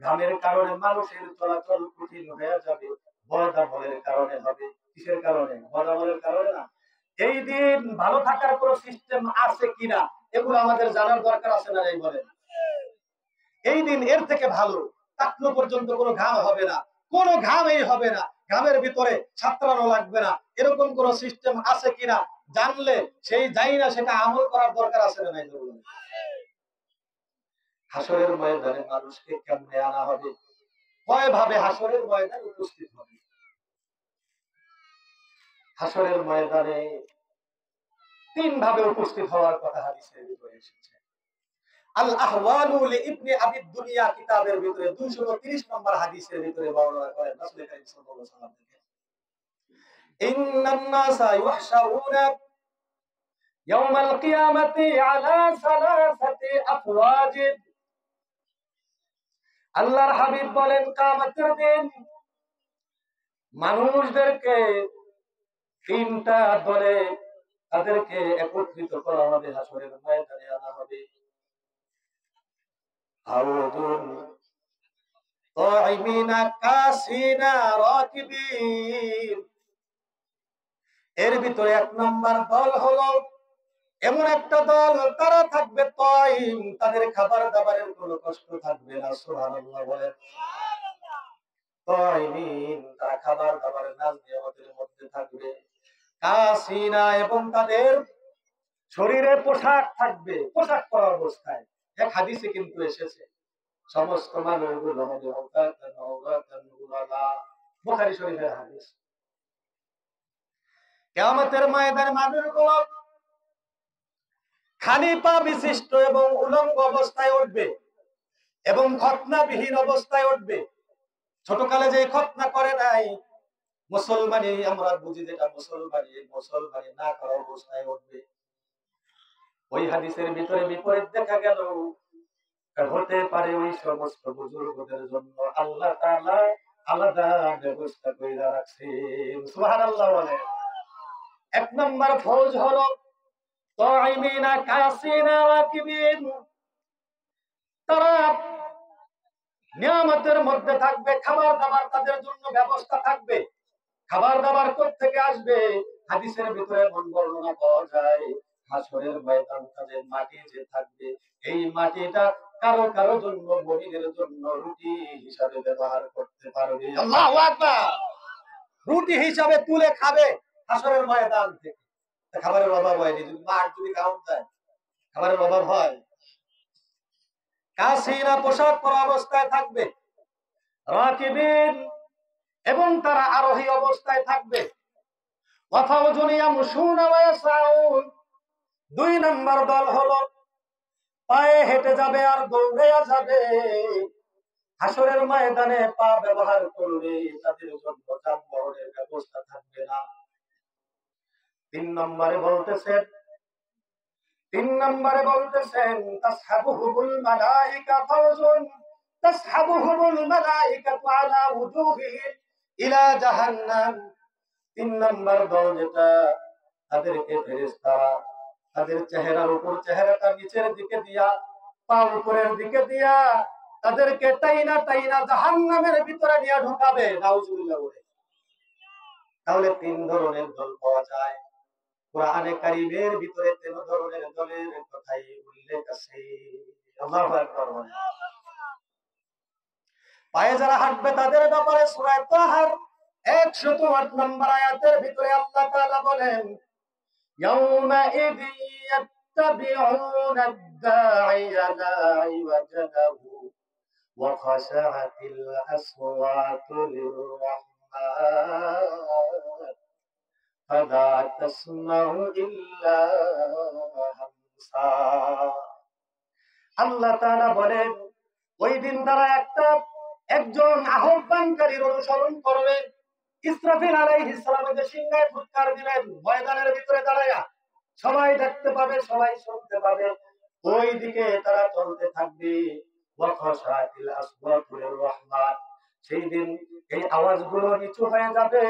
ঘামের কারণে মানুষের চলাচল কঠিন হয়ে যাবে, বদামলের কারণে হবে। কিসের কারণে? বদামলের কারণে না। এই দিন ভালো থাকার কোন সিস্টেম আছে কিনা এগুলো আমাদের জানার দরকার আছে না? এই বলেন, এই দিন এর থেকে ভালো টাকলো পর্যন্ত কোনো ঘাম হবে না, কোনো ঘামই হবে না, ঘামের ভিতরে ছাত্রানো লাগবে না, এরকম কোন সিস্টেম আছে কিনা জানলে সেই যাই না সেটা আমল করার দরকার আছে না? হাসরের ময়দানে মানুষকে কেমনে আনা হবে? কয় ভাবে হাসরের ময়দানে উপস্থিত হবে? হাসরের ময়দানে তিন ভাবে উপস্থিত হওয়ার কথা হাদিসের ভিতরে এসেছে। আল আহওয়ালু লিইবনে আবি দুনিয়া কিতাবের ভিতরে 230 নম্বর হাদিসের ভিতরে বর্ণনা করেন রাসূল কারীম সাল্লাল্লাহু আলাইহি ওয়াসাল্লাম থেকে, ইন্নান নাসা ইউহশারুনা ইয়াওমাল কিয়ামাতি আলা সালাসাতি আফওয়াজ। আল্লাহর হাবিব বলেন কিয়ামতের দিন মানুষদেরকে তিনটা দলে তাদেরকে একত্রিত করা হবে, হাসরের ময়দানে আনা হবে। আউযুন তাইমিনা কাসিনা রাকিবিন। এর ভিতরে এক নাম্বার দল হলো এমন একটা দল, তারা থাকবে তাইম, তাদের খাবার দাবারের কোনো কষ্ট থাকবে না। সুবহানাল্লাহ বলেন। তাইমিন, তারা খাবার দাবারের নাজ নিয়ামতের মধ্যে থাকবে। কাসিনা, এবং তাদের শরীরে পোশাক থাকবে, পোশাক পরা অবস্থায়। এক হাদিসে কিন্তু এসেছে সমস্ত মানুষগুলো হবে বুখারী শরীফের হাদিস। কিয়ামতের ময়দানে মানুষগুলো খালি পা বিশিষ্ট এবং উলঙ্গ অবস্থায় উঠবে এবং খতনাবিহীন অবস্থায় উঠবে। ছোটকালে যে খতনা করে নাই মুসলমানি আমরা বুঝি, যেটা মুসলমানি না করা অবস্থায় উঠবে। ওই হাদিসের ভিতরে বিপরীত দেখা গেল, হতে পারে ওই সমস্ত বুজুর্গদের জন্য আল্লাহ তাআলা আলাদা ব্যবস্থা করে রাখছেন। সুবহানাল্লাহ বলে। এক নম্বর ফৌজ হলো তাইমিনা কাসিনা রাকিবিন, তারা নিয়ামতের মধ্যে থাকবে, খাবার দাবার তাদের জন্য ব্যবস্থা থাকবে। খাবার দাবার কোথা থেকে আসবে? হাদিসের ভিতরে এমন বর্ণনা পাওয়া যায়, হাসরের ময়দানটা যে মাটি যে থাকবে, এই মাটিটা কারো কারো জন্য, মুমিনের জন্য রুটি হিসাবে ব্যবহার করতে পারবে। আল্লাহু আকবার। রুটি হিসাবে তুলে খাবে হাসরের ময়দান থেকে। খাবারের অভাব হয়নি, যদি মাঠ যদি খাওয়ান যায় খাবারের অভাব হয়? কাসিরা পোশাক পরা অবস্থায় থাকবে, রাকিবিন এবং তারা আরোহী অবস্থায় থাকবে। দুই নম্বর দল হলো পায়ে হেঁটে যাবে আর দৌড়ে যাবে। হাসরের ময়দানে পা ব্যবহার করবে, তাদের জন্য যানবাহনের ব্যবস্থা থাকবে না। তিন নম্বরে বলতেছেন তাসহাবুহুমুল মালাইকা ফাওজুন তাসহাবুহুমুল মালাইকাতু আলা উজুহিহিম ইলা জাহান্নাম। তিন নম্বর দল যেটা, তাদেরকে ফেরেশতারা তাদের চেহারার উপর চেহারাটা নিচের দিকে দিয়া, পা উপরের দিকে দিয়া তাদেরকে টাইনা টাইনা জাহান্নামের ভিতরে নিয়ে ঢুকাবে। নাউজুবিল্লাহ বলে। তাহলে তিন ধরনের দল পাওয়া যায়। কোরআনে কারীমের ভিতরে তিন ধরনের দলের কথাই উল্লেখ আছে। আল্লাহু আকবার। পায়ে যারা হাঁটবে তাদের ব্যাপারে সূরা তাহার 108 নম্বর আয়াতের ভিতরে আল্লাহ তাআলা বলেন, ইয়াউমাইযি ইয়াত্তাবিউনা আদ-দাঈয়া লা ইওয়াজা লাহু ওয়া খাশাআতিল আসওয়াতু লির-রাহমান ফালা তাসমাউ ইল্লা হামসা। আল্লাহ তাআলা বলেন, ওই দিন তারা একজন আহ্বানকারীর অনুসরণ করবে। ইসরাফিল আলাইহিস সালাম যে সিংহায় ফুৎকার দিলেন ময়দানের ভিতরে দাঁড়ায়া, সবাই দেখতে পাবে, সবাই শুনতে পাবে। ওই দিকে তারা চলতে থাকবে। ওয়া খাশাতিল আসওয়াতু লির-রাহমান। সেই দিন এই আওয়াজগুলো নিচু হয়ে যাবে,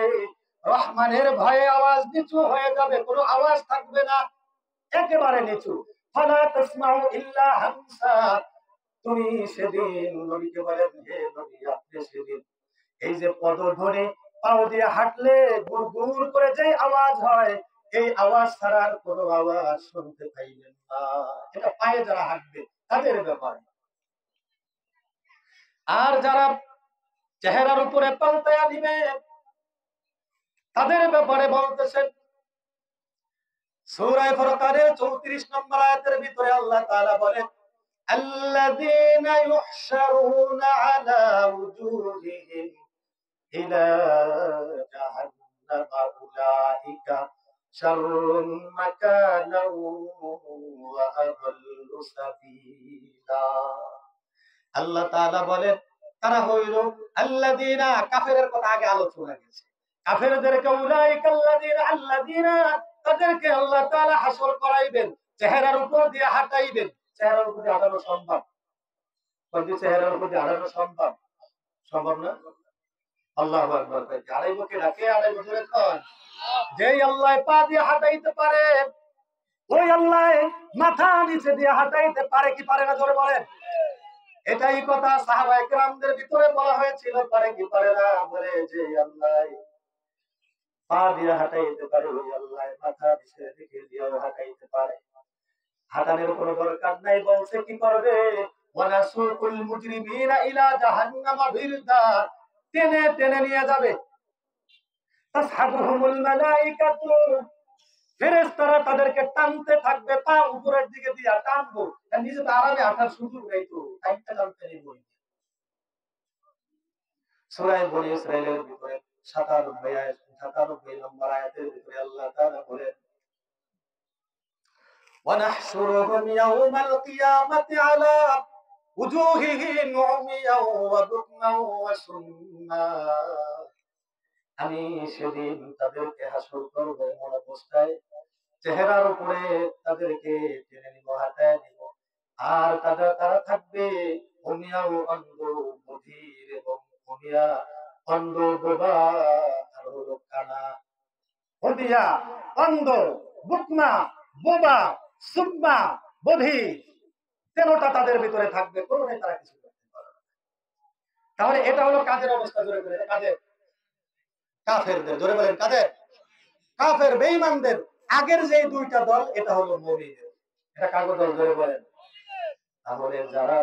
রহমানের ভয়ে আওয়াজ নিচু হয়ে যাবে, কোনো আওয়াজ থাকবে না, একেবারে নিচু। ফালা তাসমাউ ইল্লা হামসা। তুমি সেদিন নবীকে বলেন, হে নবী, আপনি সেদিন এই যে পদধ্বনি পাও দিয়ে হাঁটলে গুড় গুড় করে যে আওয়াজ হয়, এই আওয়াজ ছাড়া আর কোনো আওয়াজ শুনতে পাইবেন না। এটা পায়ে যারা হাঁটবে তাদের ব্যাপারে। আর যারা চেহারার উপরে পাল্টায়া দিবে তাদের ব্যাপারে বলতেছেন সূরা ফুরকানের 34 নম্বর আয়াতের ভিতরে আল্লাহ তাআলা বলেন, আল্লাযীনা ইউহশারুনা আলা উজুহিহিম ইলা জাহান্নাম উলাইকা শাররুম মাকানাও ওয়া আযাল্লু সাবিলা। আল্লাহ তাআলা বলেন, তারা হইল আল্লাযীনা, কাফেরের কথা আগে আলোচনা গেছে। কাফেরদেরকে আল্লাযীনা তাদেরকে আল্লাহ তাআলা হাসর করাইবেন, চেহারার উপর দিয়ে হাঁটাইবেন। চেহারার উপর দিয়ে হাঁটানো সম্ভব? বলতে চেহারার উপর দিয়ে হাঁটানো সম্ভব? সম্ভব না। আল্লাহু আকবার। আড়াইবো কে ডাকে? আড়াইবো ধরে কন। যেই আল্লাহ পা দিয়ে হাঁটাইতে পারে, ওই আল্লাহ মাথা নিচে দিয়ে হাঁটাইতে পারে কি পারে না? জোরে বলেন। এটাই কথা সাহাবায়ে কেরামদের ভিতরে বলা হয়েছিল, পারে কি পারে না? বলে যে আল্লাহ পা দিয়ে হাঁটাইতে পারে, ওই আল্লাহ মাথা নিচে দিকে দিয়েও হাঁটাইতে পারে। হাঁটানোর কোনো দরকার নাই, বলছে কি করবে? ওয়ানাসুকুল মুজরিমিনা ইলা জাহান্নামা বিরদা, টেনে টেনে নিয়ে যাবে। তাসহাবুহুমুল মালাইকাতু, ফেরেশতারা তাদেরকে টানতে থাকবে, পা উপরের দিকে দিয়া টানবো। নিজে তো আরামে হাঁটার সুযোগ নেই, তো টানতে টানতে নিব। সূরা বনী ইসরাঈলের ভিতরে 97 নম্বর আয়াতের ভিতরে আল্লাহ তাআলা বলেন, ওয়ানাহশুরুহুম ইয়াওমাল কিয়ামাতি আলা উজুহিহিম উমিয়াও ওয়া বুকমাও ওয়া সুম্মা। আমি সেদিন তাদেরকে হাসর করব এমন অবস্থায়, চেহারার উপরে তাদেরকে টেনে নিব, হাঁটায় নিব। আর তারা থাকবে উমিয়াও, অন্ধ, বধির এবং উমিয়া, অন্ধ, বোবা আর হলো কানা। হদিয়া, অন্ধ, বুকমা, বোবা, সুম্মা, বধির, তেরোটা তাদের ভিতরে থাকবে, কোনোটাই তারা কিছু করতে পারবে না। তাহলে এটা হলো কাদের অবস্থা? জোরে বলেন, কাদের? কাফেরদের। জোরে বলেন, কাদের? কাফের, বেঈমানদের। আগের যে দুইটা দল এটা হলো মুমিনের, এটা কাগজ দল ধরে বলেন। তাহলে যারা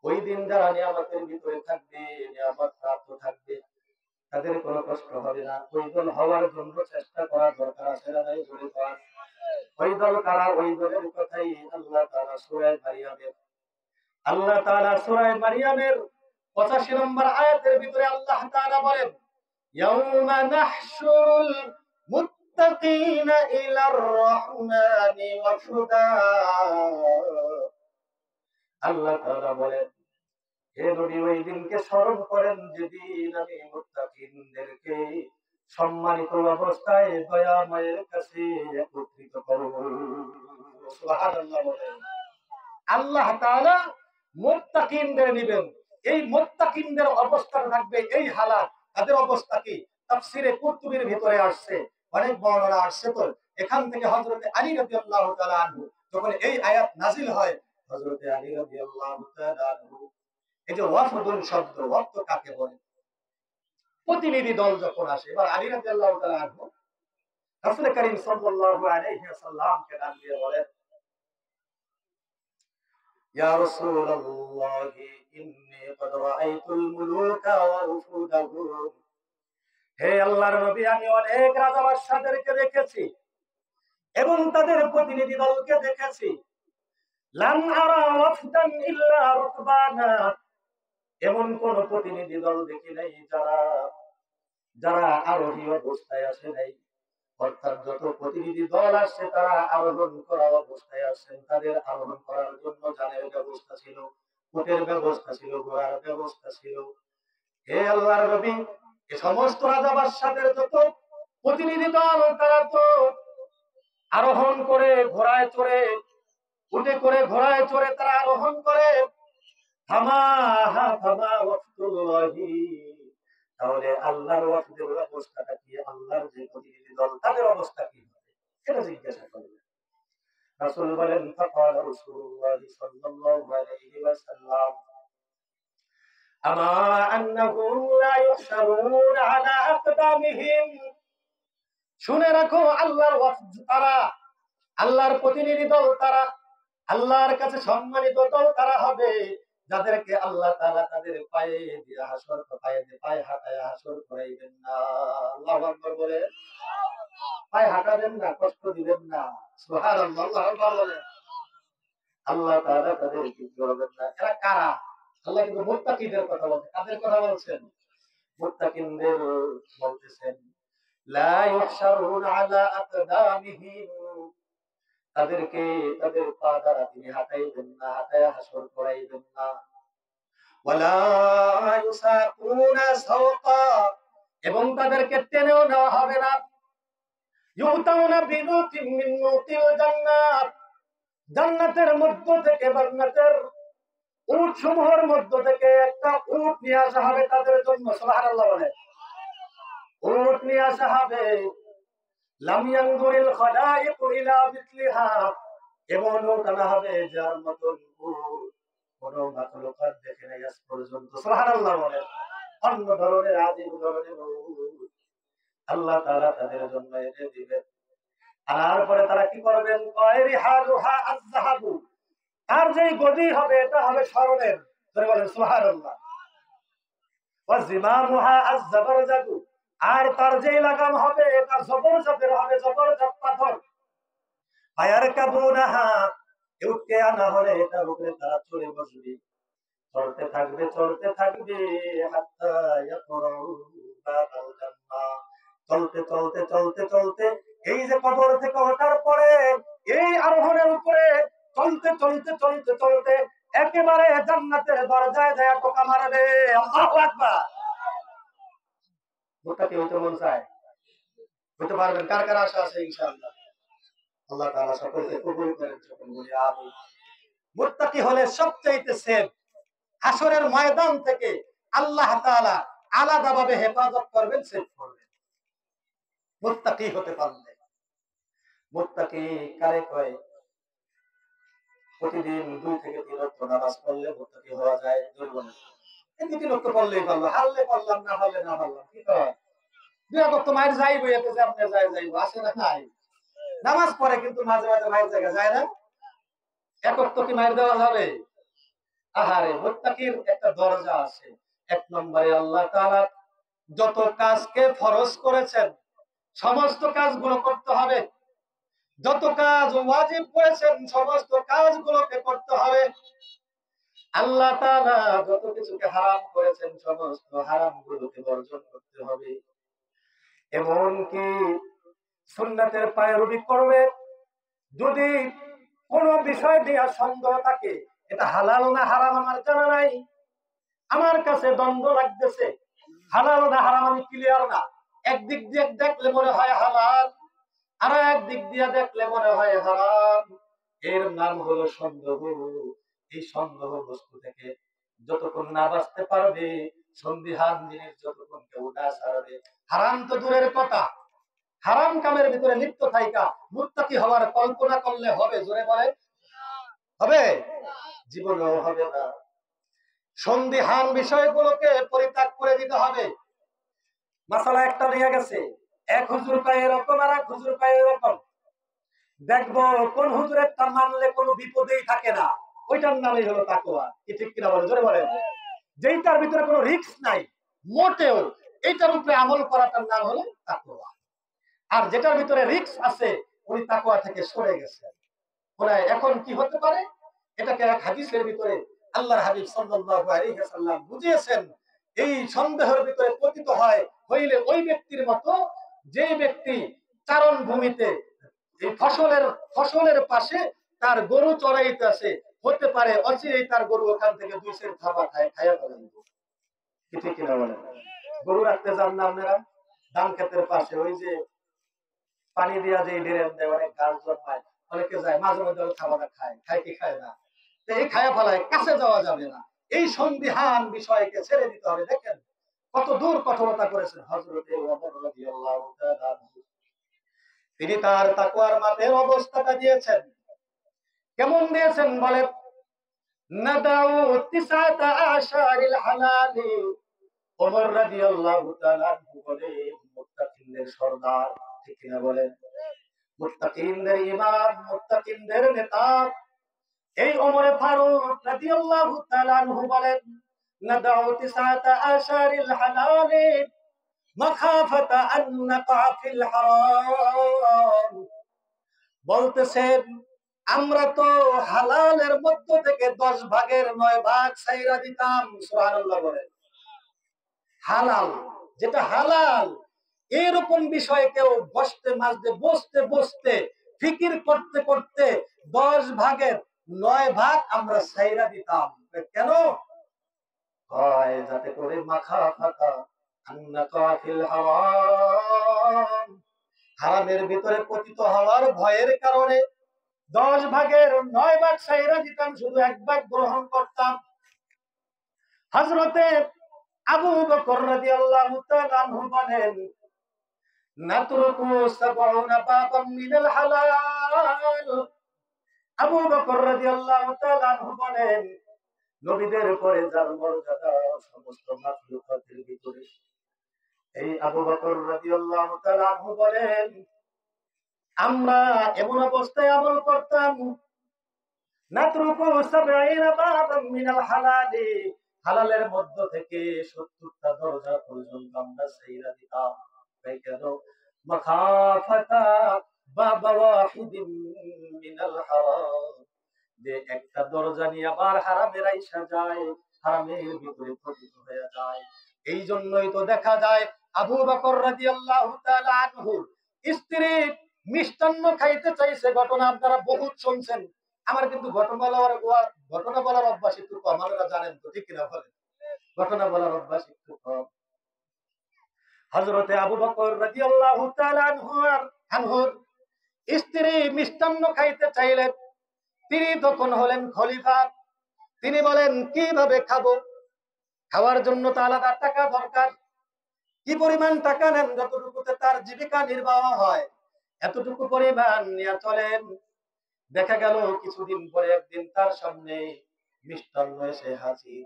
ওই দিন যারা নিয়ামতের ভিতরে থাকবে, নিয়ামত প্রাপ্ত থাকবে, তাদের কোনো কষ্ট হবে না। ওই দল হওয়ার জন্য চেষ্টা করার দরকার আছে না নাই? জোরে বলেন। ওই দল কারা? ওই দলের কথাই আল্লাহ তাআলা সূরা মারিয়ামের 85 নম্বর আয়াতের ভিতরে আল্লাহ তাআলা বলেন, ইয়াউমা নাহশুরুল মুত্তাকিনা ইলার রহমানি ওয়াফদা। আল্লাহ তাআলা বলেন, হে নবী ওই দিনকে স্মরণ করেন যেদিন আমি মুত্তাকিনদেরকে সম্মানিত অবস্থায় দয়াময়ের কাছে একত্রিত করব। সুবহানাল্লাহ বলেন। আল্লাহ তাআলা মুত্তাকিনদের নেবেন। এই মুত্তাকিনদের অবস্থাটা থাকবে এই হালাত। তাদের অবস্থা কি? তাফসীরে কুরতুবীর ভিতরে আসছে, অনেক বর্ণনা আসছে। তো এখান থেকে হযরত আলী রাদিয়াল্লাহু তাআলা আনহু যখন এই আয়াত নাযিল হয়, হযরত আলী রাদিয়াল্লাহু তাআলা আনহু এই যে ওয়াফদুল শব্দ, ওয়াফদ কাকে বলে? প্রতিনিধি দল যখন আসে, এবার আলী রাদিয়াল্লাহু তাআলা আনহু রাসূল করিম সাল্লাল্লাহু আলাইহি ওয়াসাল্লামকে ডাক দিয়ে বলেন, ইয়া রাসূলুল্লাহ ইন্নী ক্বাদ রাআইতুল মুলুকা ওয়া উফুদাহুম। হে আল্লাহর নবী, আমি অনেক রাজা বাদশাদেরকে দেখেছি এবং তাদের প্রতিনিধি দলকে দেখেছি। লাম আরা ওয়াফদান ইল্লা রুকবানা, এমন কোন প্রতিনিধি দল দেখি নাই যারা আরোহী অবস্থায় আসে নাই। অর্থাৎ যত প্রতিনিধি দল আসছে তারা আরোহণ করা অবস্থায় আসছেন। তাদের আরোহণ করার জন্য যানের ব্যবস্থা ছিল, উটের ব্যবস্থা ছিল, ঘোড়ার ব্যবস্থা ছিল। হে আল্লাহর নবী, এই সমস্ত রাজা বাদশাদের যত প্রতিনিধি দল তারা তো আরোহণ করে ঘোড়ায় চড়ে, উটে করে ঘোড়ায় চড়ে তারা আরোহণ করে। তাহলে আল্লাহর ওয়াফদের অবস্থাটা কি? আল্লাহর যে প্রতিনিধি দল তাদের অবস্থা কি হবে সেটা জিজ্ঞাসা করলেন। রাসূল বলেন, ফাকালা রাসূলুল্লাহ সাল্লাল্লাহু আলাইহি ওয়াসাল্লাম, আমা আন্নাহুম লা ইউহশারুন আলা আকদামিহিম। শুনে রাখো, আল্লাহর ওয়াফদ তারা, আল্লাহর প্রতিনিধি দল তারা, আল্লাহর কাছে সম্মানিত দল তারা হবে যাদেরকে আল্লাহ তাআলা তাদের পায়ে দিয়ে হাসর, পায়ে হাঁটায় হাসর করাইবেন না। আল্লাহু আকবার বলে, পায়ে হাঁটাবেন না, কষ্ট দিবেন না। সুবহানাল্লাহ, আল্লাহু আকবার বলে। আল্লাহ তাআলা তাদের কি করবেন না। এরা কারা? আল্লাহ কিন্তু মুত্তাকিদের কথা বলছেন। কাদের কথা বলছেন? মুত্তাকিনদের বলতেছেন। লা ইউহশারুনা আলা আকদামিহিম, তাদেরকে তাদের পা দ্বারা তিনি হাঁটাইবেন না, হাঁটায় হাসর করাইবেন না। ওয়ালা ইউসাকুনা সাওকা, এবং তাদেরকে টেনেও নেওয়া হবে না। ইউতাউনা বিনুতিন মিন নুতিল জান্নাত, জান্নাতের মধ্য থেকে, জান্নাতের উট সমূহের মধ্য থেকে একটা উট নিয়ে আসা হবে তাদের জন্য। সুবহানাল্লাহ বলে, উট নিয়ে আসা হবে। লাম ইয়ানজুরিল খালাইকু ইলা মিথলিহা, এমন উট আনা হবে যার মতন উট কোন মাখলুকাত দেখে নাই আজ পর্যন্ত। সুবহানাল্লাহ বলে, অন্য ধরনের আদিম ধরনের উট আল্লাহ তাআলা তাদের জন্য এনে দিবেন। আনার পরে তারা কি করবেন? রিহালুহা আয-যাহাবু, আর যেই গদি হবে এটা হবে স্বর্ণের। ধরে বলেন সুবহানাল্লাহ। ওয়া জিমামুহা আয-যাবারজাদু, আর তার যেই লাগাম হবে এটা জবরজতের হবে, জবরজত পাথর। ফায়ারকাবুনাহা, উটকে আনা হলে এটার উপরে তারা চড়ে বসবে, চলতে থাকবে চলতে থাকবে, হাত্তা ইয়াকুরু বাবাল জান্নাহ। চলতে চলতে চলতে চলতে এই যে কবর থেকে ওঠার পরে এই আরোহণের উপরে চলতে চলতে চলতে চলতে একেবারে জান্নাতের দরজায় যায় টোকা মারবে। আল্লাহু আকবার। মুত্তাকি হইতে মন চায়? হইতে পারবেন? কার কার আশা আছে? ইনশাআল্লাহ। আল্লাহ তাআলা সকলকে কবুল করেন। সকল বলি আমিন। মুত্তাকি হলে সবচাইতে সেফ। হাসরের ময়দান থেকে আল্লাহ তাআলা আলাদাভাবে হেফাজত করবেন, সেভ করবেন মুত্তাকি হতে পারলে। মুত্তাকি কারে কয়? প্রতিদিন 2 থেকে 3 ওয়াক্ত নামাজ পড়লে মুত্তাকি হওয়া যায়। দুর্বল এই 2-3 ওয়াক্ত পড়লেই পারলো, হারলে পড়লাম, না হলে না হলাম। কি কয়? 2 ওয়াক্ত মায়ের যাইবো, এতে যে আপনি যাইবো, আসে না নাই? নামাজ পড়ে কিন্তু মাঝে মাঝে মায়ের জায়গা যায় না, একক তো কি মায়ের দেওয়া যাবে? আহারে, মুত্তাকির একটা দরজা আছে। এক নম্বরে আল্লাহ তাআলা যত কাজকে ফরজ করেছেন সমস্ত কাজগুলো করতে হবে, যত কাজ ওয়াজিব করেছেন সমস্ত কাজগুলোকে করতে হবে। আল্লাহ তাআলা যত কিছুকে হারাম করেছেন সমস্ত হারামগুলোকে বর্জন করতে হবে। এমনকি সুন্নাতের পায়রবি করবে। যদি কোন বিষয় দিয়ে সন্দেহ থাকে, এটা হালাল না হারাম আমার জানা নাই, আমার কাছে দ্বন্দ্ব লাগতেছে, হালাল না হারাম আমি ক্লিয়ার না, একদিক দিয়ে দেখলে মনে হয় হালাল, আর একদিক দিয়ে দেখলে মনে হয় হারাম, এর নাম হলো সন্দেহ। এই সন্দেহ বস্তু থেকে যতক্ষণ না বাঁচতে পারবে, সন্দিহান জিনিস যতক্ষণ কেউ না ছাড়বে, হারাম তো দূরের কথা, হারাম কামের ভিতরে লিপ্ত থাইকা মুত্তাকি হওয়ার কল্পনা করলে হবে? জোরে বলে হবে? জীবনেও হবে না। সন্দিহান বিষয়গুলোকে পরিত্যাগ করে দিতে হবে। মাসালা একটা নিয়ে গেছে, এক হুজুর পায় এরকম আর এক হুজুর পায় এরকম, দেখবো কোন হুজুরের তা মানলে কোনো বিপদেই থাকে না, ওইটার নামই হলো তাকওয়া। কি ঠিক কিনা বলে? জোরে বলেন। যেইটার ভিতরে কোনো রিস্ক নাই মোটেও, এইটার উপরে আমল করাটার নাম হলো তাকওয়া। আর যেটার ভিতরে রিস্ক আছে ওই তাকওয়া থেকে সরে গেছে। এখন কি হতে পারে? এটাকে এক হাদিসের ভিতরে আল্লাহর হাবিব সাল্লাল্লাহু আলাইহি ওয়াসাল্লাম বুঝিয়েছেন, এই সন্দেহের ভিতরে পতিত হয় হইলে ওই ব্যক্তির মতো যে ব্যক্তি চারণ ভূমিতে এই ফসলের পাশে তার গরু চড়াইতেছে, হতে পারে অচিরেই তার গরু ওখান থেকে দুই সের খাবার খাইয়া ফেলেন। কি ঠিক কিনা বলেন? গরু রাখতে যান না আপনারা ধান ক্ষেতের পাশে, ওই যে পানি দিয়া যে ড্রেন দেয়, অনেক গাছ জন্মায়, অনেকে যায় মাঝে মধ্যে খাবারটা খায়, খায় কি খায় না, এই খায়া ফেলায়, কাছে যাওয়া যাবে না। এই সন্দিহান বিষয়কে ছেড়ে দিতে হবে। দেখেন কত দূর কঠোরতা করেছেন হযরতে ওমর রাদিয়াল্লাহু তাআলা। তিনি তার তাকওয়ার মাপের অবস্থাটা দিয়েছেন। কেমন দিয়েছেন বলে, নাদাউ তিসাতা আশারিল হালালি। ওমর রাদিয়াল্লাহু তাআলা বলে মুত্তাকিনদের সরদার, ঠিক কিনা বলেন? মুত্তাকিনদের ইমাম, মুত্তাকিনদের নেতা এই ওমর ফারুক রাদিয়াল্লাহু তাআলা আনহু বলেন, নাদাউ তিসাতা আশারিল হালালি মাখাফাতা আন নাকা ফিল হারাম। বলতেছেন আমরা তো হালালের মধ্য থেকে 10 ভাগের 9 ভাগ ছাইরা দিতাম। সুবহানাল্লাহ বলেন। হালাল, যেটা হালাল এরকম বিষয়ে কেউ বসতে বসতে ফিকির করতে করতে 10 ভাগের 9 ভাগ আমরা ছাইরা দিতাম। কেন? হয় যাতে করে মাখা ফাতা আন্নাকা ফিল হারাম, হারামের ভিতরে পতিত হওয়ার ভয়ের কারণে 10 ভাগের 9 ভাগ ছাইরা দিতাম, শুধু 1 ভাগ গ্রহণ করতাম। হযরতে আবু বকর রাদিয়াল্লাহু তাআলা আনহু বলেন, নাতরুকু 70 বাবাম মিনাল হালাল। আবু বকর রাদিয়াল্লাহু তাআলা আনহু বলেন, নবীদের পরে যার মর্যাদা সমস্ত মাখলুকাতের ভিতরে, এই আবু বকর রাদিয়াল্লাহু তাআলা আনহু বলেন, আমরা এমন অবস্থায় আমল করতাম, নাতরুকু 70 বাবাম মিনাল হালালি, হালালের মধ্য থেকে 70টা দরজা পর্যন্ত আমরা ছাইরা দিতাম। তাই কেন? মাখাফাতা বাবা ওয়াহিদিন মিনাল হারাম, যে একটা দরজা নিয়ে আবার হারামের আইসা যায়, হারামের ভিতরে পতিত হয়ে যায়। এই জন্যই তো দেখা যায় আবু বকর রাদিয়াল্লাহু তাআলা আনহু স্ত্রী মিষ্টান্ন খাইতে চাইছে, ঘটনা আপনারা বহুত শুনছেন। আমার কিন্তু ঘটনা বলার অভ্যাস একটু কম, আপনারা জানেন তো, ঠিক কিনা বলেন? ঘটনা বলার অভ্যাস একটু কম। হযরতে আবু বকর রাদিয়াল্লাহু তাআলা আনহুর স্ত্রী মিষ্টান্ন খাইতে চাইলেন। তিনি তখন হলেন খলিফা। তিনি বলেন কিভাবে খাবো? খাওয়ার জন্য তো আলাদা টাকা দরকার। কি পরিমাণ টাকা নেন? যতটুকুতে তার জীবিকা নির্বাহ হয় এতটুকু পরিমাণ নিয়ে চলেন। দেখা গেল কিছুদিন পরে একদিন তার সামনে মিষ্টান্ন এসে হাজির।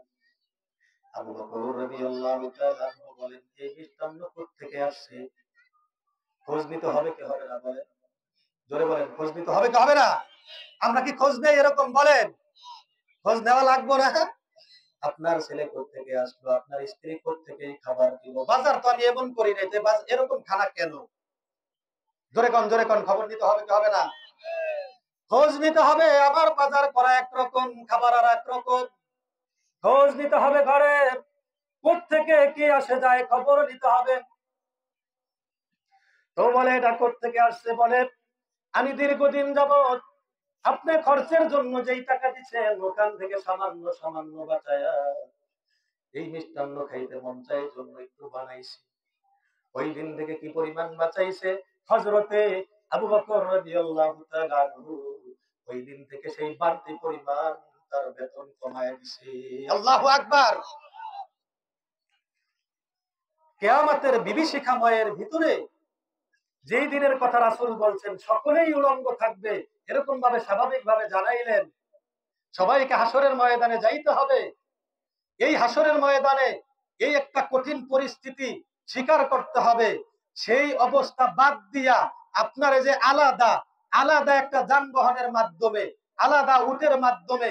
আবু বকর রাদিয়াল্লাহু তাআলা বলেন, এই মিষ্টান্ন কোথা থেকে আসছে? খোঁজ নিতে হবে কি হবে না বলেন? জোরে বলেন, খোঁজ নিতে হবে কি হবে না? আমরা কি খোঁজ নেই এরকম বলেন? খোঁজ নেওয়া লাগবে না? আপনার ছেলে কোত্থেকে আসলো, আপনার স্ত্রী কোত্থেকে খাবার দিল, বাজার তো আমি এমন করি নাই, এরকম খানা কেন? জোরে কোন খবর নিতে হবে কি হবে না? খোঁজ নিতে হবে। আবার বাজার করা একরকম, খাবার আর একরকম। খোঁজ নিতে হবে ঘরে কোত্থেকে কি আসে যায়, খবর নিতে হবে। তো বলে এটা কোত্থেকে আসছে? বলে আমি দীর্ঘদিন যাবৎ আপনি খরচের জন্য যেই টাকা দিচ্ছেন ওখান থেকে সামান্য সামান্য বাঁচায়া এই মিষ্টান্ন খাইতে মন চাই জন্য একটু বানাইছি। ওই দিন থেকে কি পরিমাণ বাঁচাইছে হযরতে আবু বকর রাদিয়াল্লাহু তাআলা আনহু, ওই দিন থেকে সেই বাড়তি পরিমাণ তার বেতন কমায় দিছে। আল্লাহু আকবার। কিয়ামতের বিভীষিকাময়ের ভিতরে যেই দিনের কথা রাসূল বলছেন সকলেই উলঙ্গ থাকবে, এরকম ভাবে স্বাভাবিক ভাবে জানাইলেন। সবাইকে হাসরের ময়দানে যাইতে হবে। এই হাসরের ময়দানে এই একটা কঠিন পরিস্থিতি স্বীকার করতে হবে। সেই অবস্থা বাদ দিয়া আপনার যে আলাদা আলাদা একটা যানবাহনের মাধ্যমে, আলাদা উটের মাধ্যমে,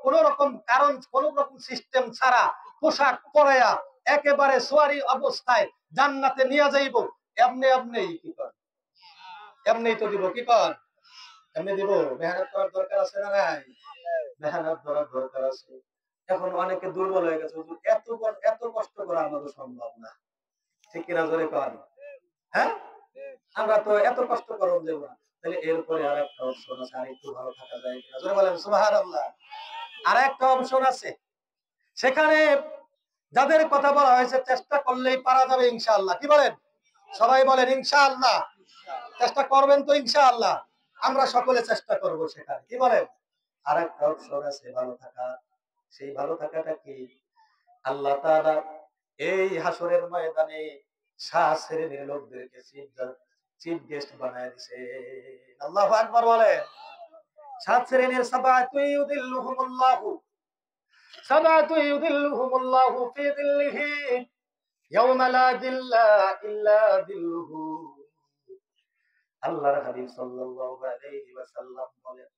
কোন রকম কারণ, কোন রকম সিস্টেম ছাড়া পোশাক পরাইয়া একেবারে সোয়ারি অবস্থায় জান্নাতে নিয়ে যাইব। এমনি এমনি কি কর, এমনি তো দিব, কি কর, এমনি দিব? মেহনত করার দরকার আছে না নাই? মেহনত করার দরকার আছে। এখন অনেকে দুর্বল হয়ে গেছে, এত কষ্ট করা আমাদের সম্ভব না, ঠিক কিনা? জোরে কর। হ্যাঁ, আমরা তো এত কষ্ট করব দেব না। তাহলে এরপরে আর একটা অপশন আছে, আর একটু ভালো থাকা যায় কিনা? জোরে বলেন সুবহানাল্লাহ। আর একটা অপশন আছে, সেখানে যাদের কথা বলা হয়েছে চেষ্টা করলেই পারা যাবে ইনশাআল্লাহ। কি বলেন? সবাই বলেন ইনশাআল্লাহ। চেষ্টা করবেন তো ইনশাআল্লাহ? আমরা সকলে চেষ্টা করব সেখানে। কি বলেন? আর একটা অপশন আছে ভালো থাকা। সেই ভালো থাকাটা কি? আল্লাহ তাআলা এই হাসরের ময়দানে 7 শ্রেণীর লোকদেরকে চিফ গেস্ট বানায় দিয়েছে। আল্লাহু আকবার বলেন। 7 শ্রেণীর সাবাতু ইউদিল্লুহুমুল্লাহু ফি যিল্লিহি ইয়াওমা লা যিল্লা ইল্লা যিল্লুহু। আল্লাহর হাবিব সাল্লাল্লাহু আলাইহি ওয়াসাল্লাম বলেন,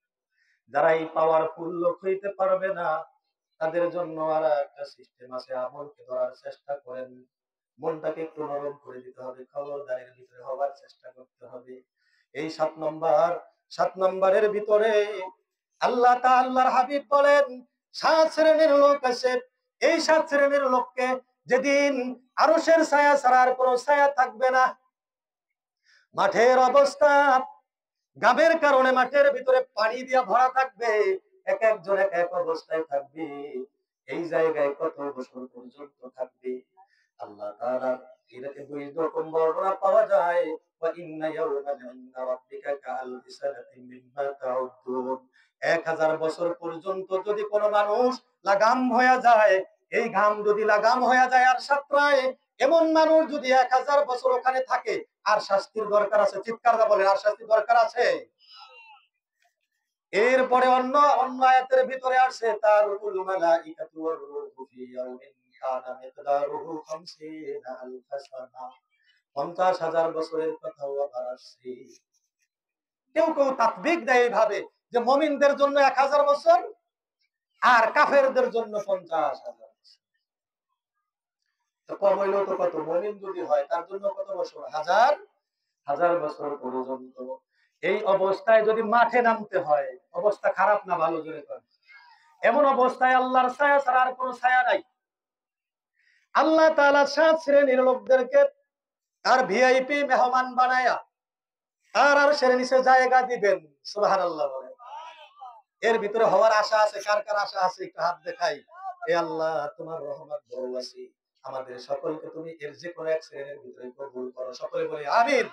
যারা এই পাওয়ারফুল লোক হইতে পারবে না তাদের জন্য আর একটা সিস্টেম আছে। আমলকে ধরার চেষ্টা করেন, মনটাকে একটু নরম করে দিতে হবে, খবরদারির ভিতরে হবার চেষ্টা করতে হবে। এই 7 নম্বরের ভিতরে আল্লাহ তাআলার হাবিব বলেন 7 শ্রেণীর লোক আছে। এই 7 শ্রেণীর লোককে যেদিন আরশের ছায়া ছাড়া আর কোনো ছায়া থাকবে না, মাঠের অবস্থা গাবের কারণে মাঠের ভিতরে পানি দিয়া ভরা থাকবে, এক একজন এক এক অবস্থায় থাকবে। এই জায়গায় কত বছর পর্যন্ত থাকবে? আল্লাহ তাআলা এটাকে 2 রকম বর্ণনা পাওয়া যায়। ওয়া ইন্না ইয়াওমান ইনদা রাব্বিকা কাআলফি সানাতিন মিম্মা তাউদ্দুন। 1000 বছর পর্যন্ত যদি কোনো মানুষ লাগাম হয়ে যায়, এই ঘাম যদি লাগাম হয়ে যায় আর সাতরায়, এমন মানুষ যদি 1000 বছর ওখানে থাকে, আর শাস্তির দরকার আছে? চিৎকার দা বলেন, আর শাস্তির দরকার আছে? এরপরে অন্য অন্য আয়াতের ভিতরে আসছে তার উল মালাইকাতু ওয়ার রূহু ফি ইয়াউমিন কানা মিকদারুহু 50 আলফা সানা। 50,000 বছরের কথাও আবার আসছে। কেউ কেউ তাকবীর দেয় এইভাবে যে মুমিনদের জন্য 1000 বছর আর কাফেরদের জন্য 50,000 বছর। তো কম হইলেও তো কত? মুমিন যদি হয় তার জন্য কত বছর? হাজার হাজার বছর পর্যন্ত। এই অবস্থায় যদি মাঠে নামতে হয়, অবস্থা খারাপ না ভালো? জোরে করেন। এমন অবস্থায় আল্লাহর ছায়া ছাড়া আর কোনো ছায়া নাই। আল্লাহ তাআলা 7 শ্রেণীর লোকদেরকে তার ভিআইপি মেহমান বানায়া তার আরশের নিচে জায়গা দিবেন। সুবহানাল্লাহ বলেন। এর ভিতরে হওয়ার আশা আছে? কার কার আশা আছে একটু হাত দেখাই। এ আল্লাহ, তোমার রহমত বড় আছে, আমাদের সকলকে তুমি এর যে কোনো এক শ্রেণীর ভিতরে কবুল করো। সকলে বলি আমিন।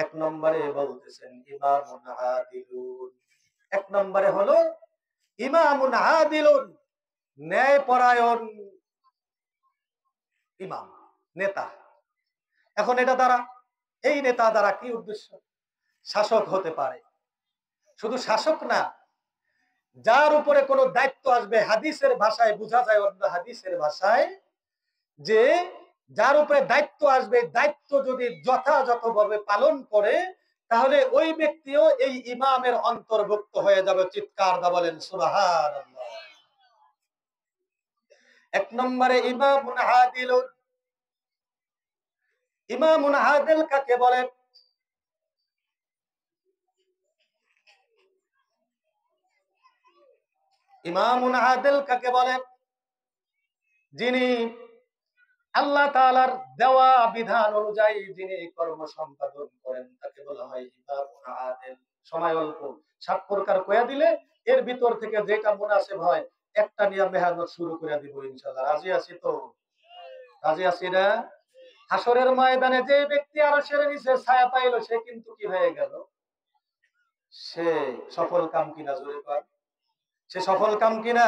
1 নম্বরে বলতেছেন ইমামুন আদিলুন। 1 নম্বরে হলো ইমামুন আদিলুন, ন্যায়পরায়ণ ইমাম, নেতা। এখন এটা দ্বারা, এই নেতা দ্বারা কি উদ্দেশ্য? শাসক হতে পারে। শুধু শাসক না, যার উপরে কোনো দায়িত্ব আসবে, হাদিসের ভাষায় বোঝা যায়, অন্য হাদিসের ভাষায়, যে যার উপরে দায়িত্ব আসবে, দায়িত্ব যদি যথাযথভাবে পালন করে তাহলে ওই ব্যক্তিও এই ইমামের অন্তর্ভুক্ত হয়ে যাবে। চিৎকার দা বলেন সুবহানাল্লাহ। এক নম্বরে ইমামুন আদিলুন। ইমামুন আদিল কাকে বলে? ইমামুন আদিল কাকে বলে? যিনি আল্লাহ তাআলার দেওয়া বিধান অনুযায়ী যিনি কর্ম সম্পাদন করেন তাকে বলা হয় ইমামুন আদিল। সময় অল্প, 7 প্রকার কয়া দিলে এর ভিতর থেকে যেটা মুনাসিব হয় একটা নিয়ে মেহনত শুরু করে দিব ইনশাআল্লাহ। রাজি আছি তো? রাজি আছি না? হাসরের ময়দানে যে ব্যক্তি আরশের নিচে ছায়া পাইল সে কিন্তু কি হয়ে গেল? সে সফল কাম কিনা? জোরে কর। সে সফল কাম কিনা?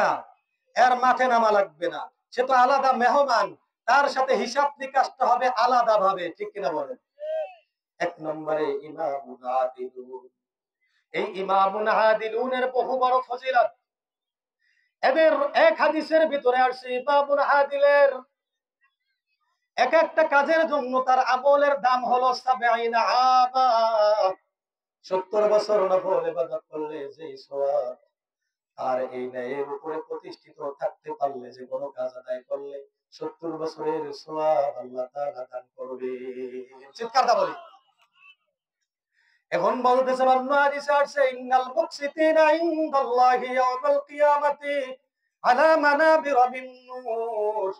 এর মাঠে নামা লাগবে না, সে তো আলাদা মেহমান, তার সাথে হিসাব নিকাশটা হবে আলাদা ভাবে, ঠিক কিনা বলেন? এক নম্বরে ইমামুন আদিলুন। এই ইমামুন আদিলুনের বহু বড় ফজিলত। এদের এক হাদিসের ভিতরে আসছে ইমামুন আদিলের এক একটা কাজের জন্য তার আমলের দাম হলো ৭০ আমা। ৭০ বছর নফল ইবাদত করলে যে সওয়াব, আর এই ন্যায়ের উপরে প্রতিষ্ঠিত থাকতে পারলে যে কোনো কাজ আদায় করলে ৭০ বছরের সওয়াব আল্লাহ তাআলা দান করবে। চিৎকার দা বলি। এখন বলতেছে অন্য হাদিসে আসছে ইন্নাল মুকসিতিনা ইনদাল্লাহি ইয়াউমাল কিয়ামাতি আলা মানাবিরা মিন নূর।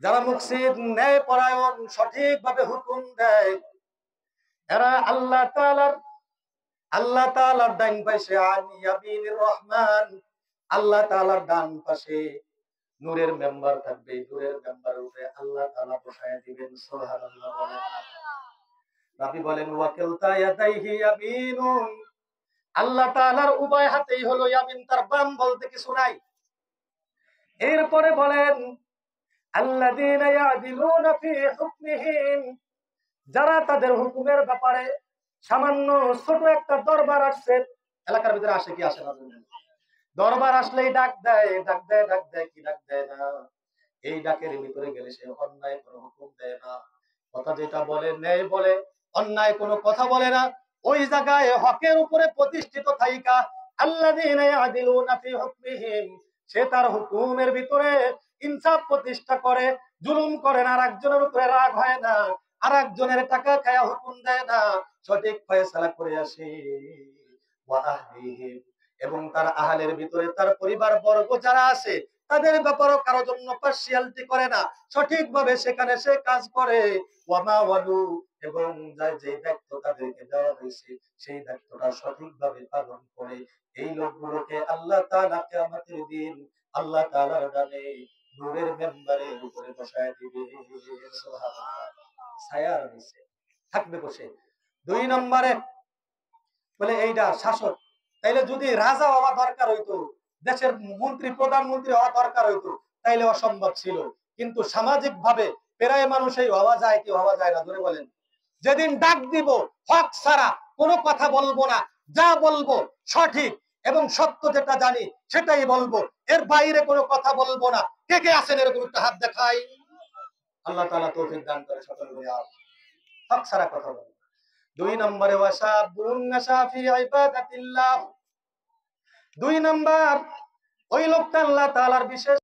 যারা মুকসিত, ন্যায় পরায়ণ, সঠিকভাবে হুকুম দেয়, এরা আল্লাহ তাআলার ডান পাশে আন ইয়ামিনির রহমান, আল্লাহ তাআলার ডান পাশে নূরের মেম্বার থাকবে। নূরের মেম্বারের উপরে আল্লাহ তাআলা বসায় দিবেন। সুবহানাল্লাহ বলেন। নবী বলেন ওয়াকিলতা ইয়াদাইহি ইয়ামিনুন। আল্লাহ তাআলার উভয় হাতেই হলো ইয়ামিন, তার বাম বলতে কিছু নাই। এরপরে বলেন আল্লাযীনা ইয়াদিলুনা ফি হুকমিহিম। যারা তাদের হুকুমের ব্যাপারে সামান্য ছোট একটা দরবার আসছে, এলাকার ভিতরে আসে কি আসে না? দরবার আসলেই ডাক দেয়, ডাক দেয়, ডাক দেয়, কি ডাক দেয় না? এই ডাকের ভিতরে গেলে সে অন্যায় কোনো হুকুম দেয় না, কথা যেটা বলে ন্যায় বলে, অন্যায় কোনো কথা বলে না। ওই জায়গায় হকের উপরে প্রতিষ্ঠিত থাইকা আল্লাযীনা ইয়াদিলুনা ফি হুকমিহিম, সে তার হুকুমের ভিতরে ইনসাফ প্রতিষ্ঠা করে, জুলুম করে না, আর একজনের উপরে রাগ হয় না, আর একজনের টাকা খায়া হুকুম দেয় না, সঠিক ফয়সালা করে আসে। ওয়া আহলিহিম, এবং তার আহলের ভিতরে তার পরিবার বর্গ যারা আছে তাদের ব্যাপারেও কারো জন্য পার্সিয়ালিটি করে না, সঠিকভাবে সেখানে সে কাজ করে। ওয়ামা ওয়ালু, এবং যে দায়িত্ব তাদেরকে দেওয়া হয়েছে সেই দায়িত্বটা সঠিকভাবে পালন করে। এই লোকগুলোকে আল্লাহ তাআলা কিয়ামতের দিন আল্লাহ তাআলার ডানে নূরের মেম্বারের উপরে বসায় দিবে। সুবহানাল্লাহ। ছায়ার নিচে থাকবে বসে। 2 নম্বরে বলে এইটা শাসক। তাইলে যদি রাজা হওয়া দরকার হইতো, দেশের মন্ত্রী প্রধানমন্ত্রী হওয়া দরকার হইতো, তাইলে অসম্ভব ছিল। কিন্তু সামাজিক ভাবে প্রায় মানুষই হওয়া যায় কি হওয়া যায় না? ধরে বলেন। যেদিন ডাক দিব হক ছাড়া কোনো কথা বলবো না, যা বলবো সঠিক এবং সত্য যেটা জানি সেটাই বলবো, এর বাইরে কোনো কথা বলবো না। কে কে আছেন এরকম একটা হাত দেখাই? আল্লাহ তাআলা তৌফিক দান করে সকল বলি হক ছাড়া কথা বলবো। 2 নম্বরে ওয়াসাবুন নাশা ফি ইবাদাতিল্লাহ। 2 নাম্বার ওই লোকটা আল্লাহ তাআলার বিশেষ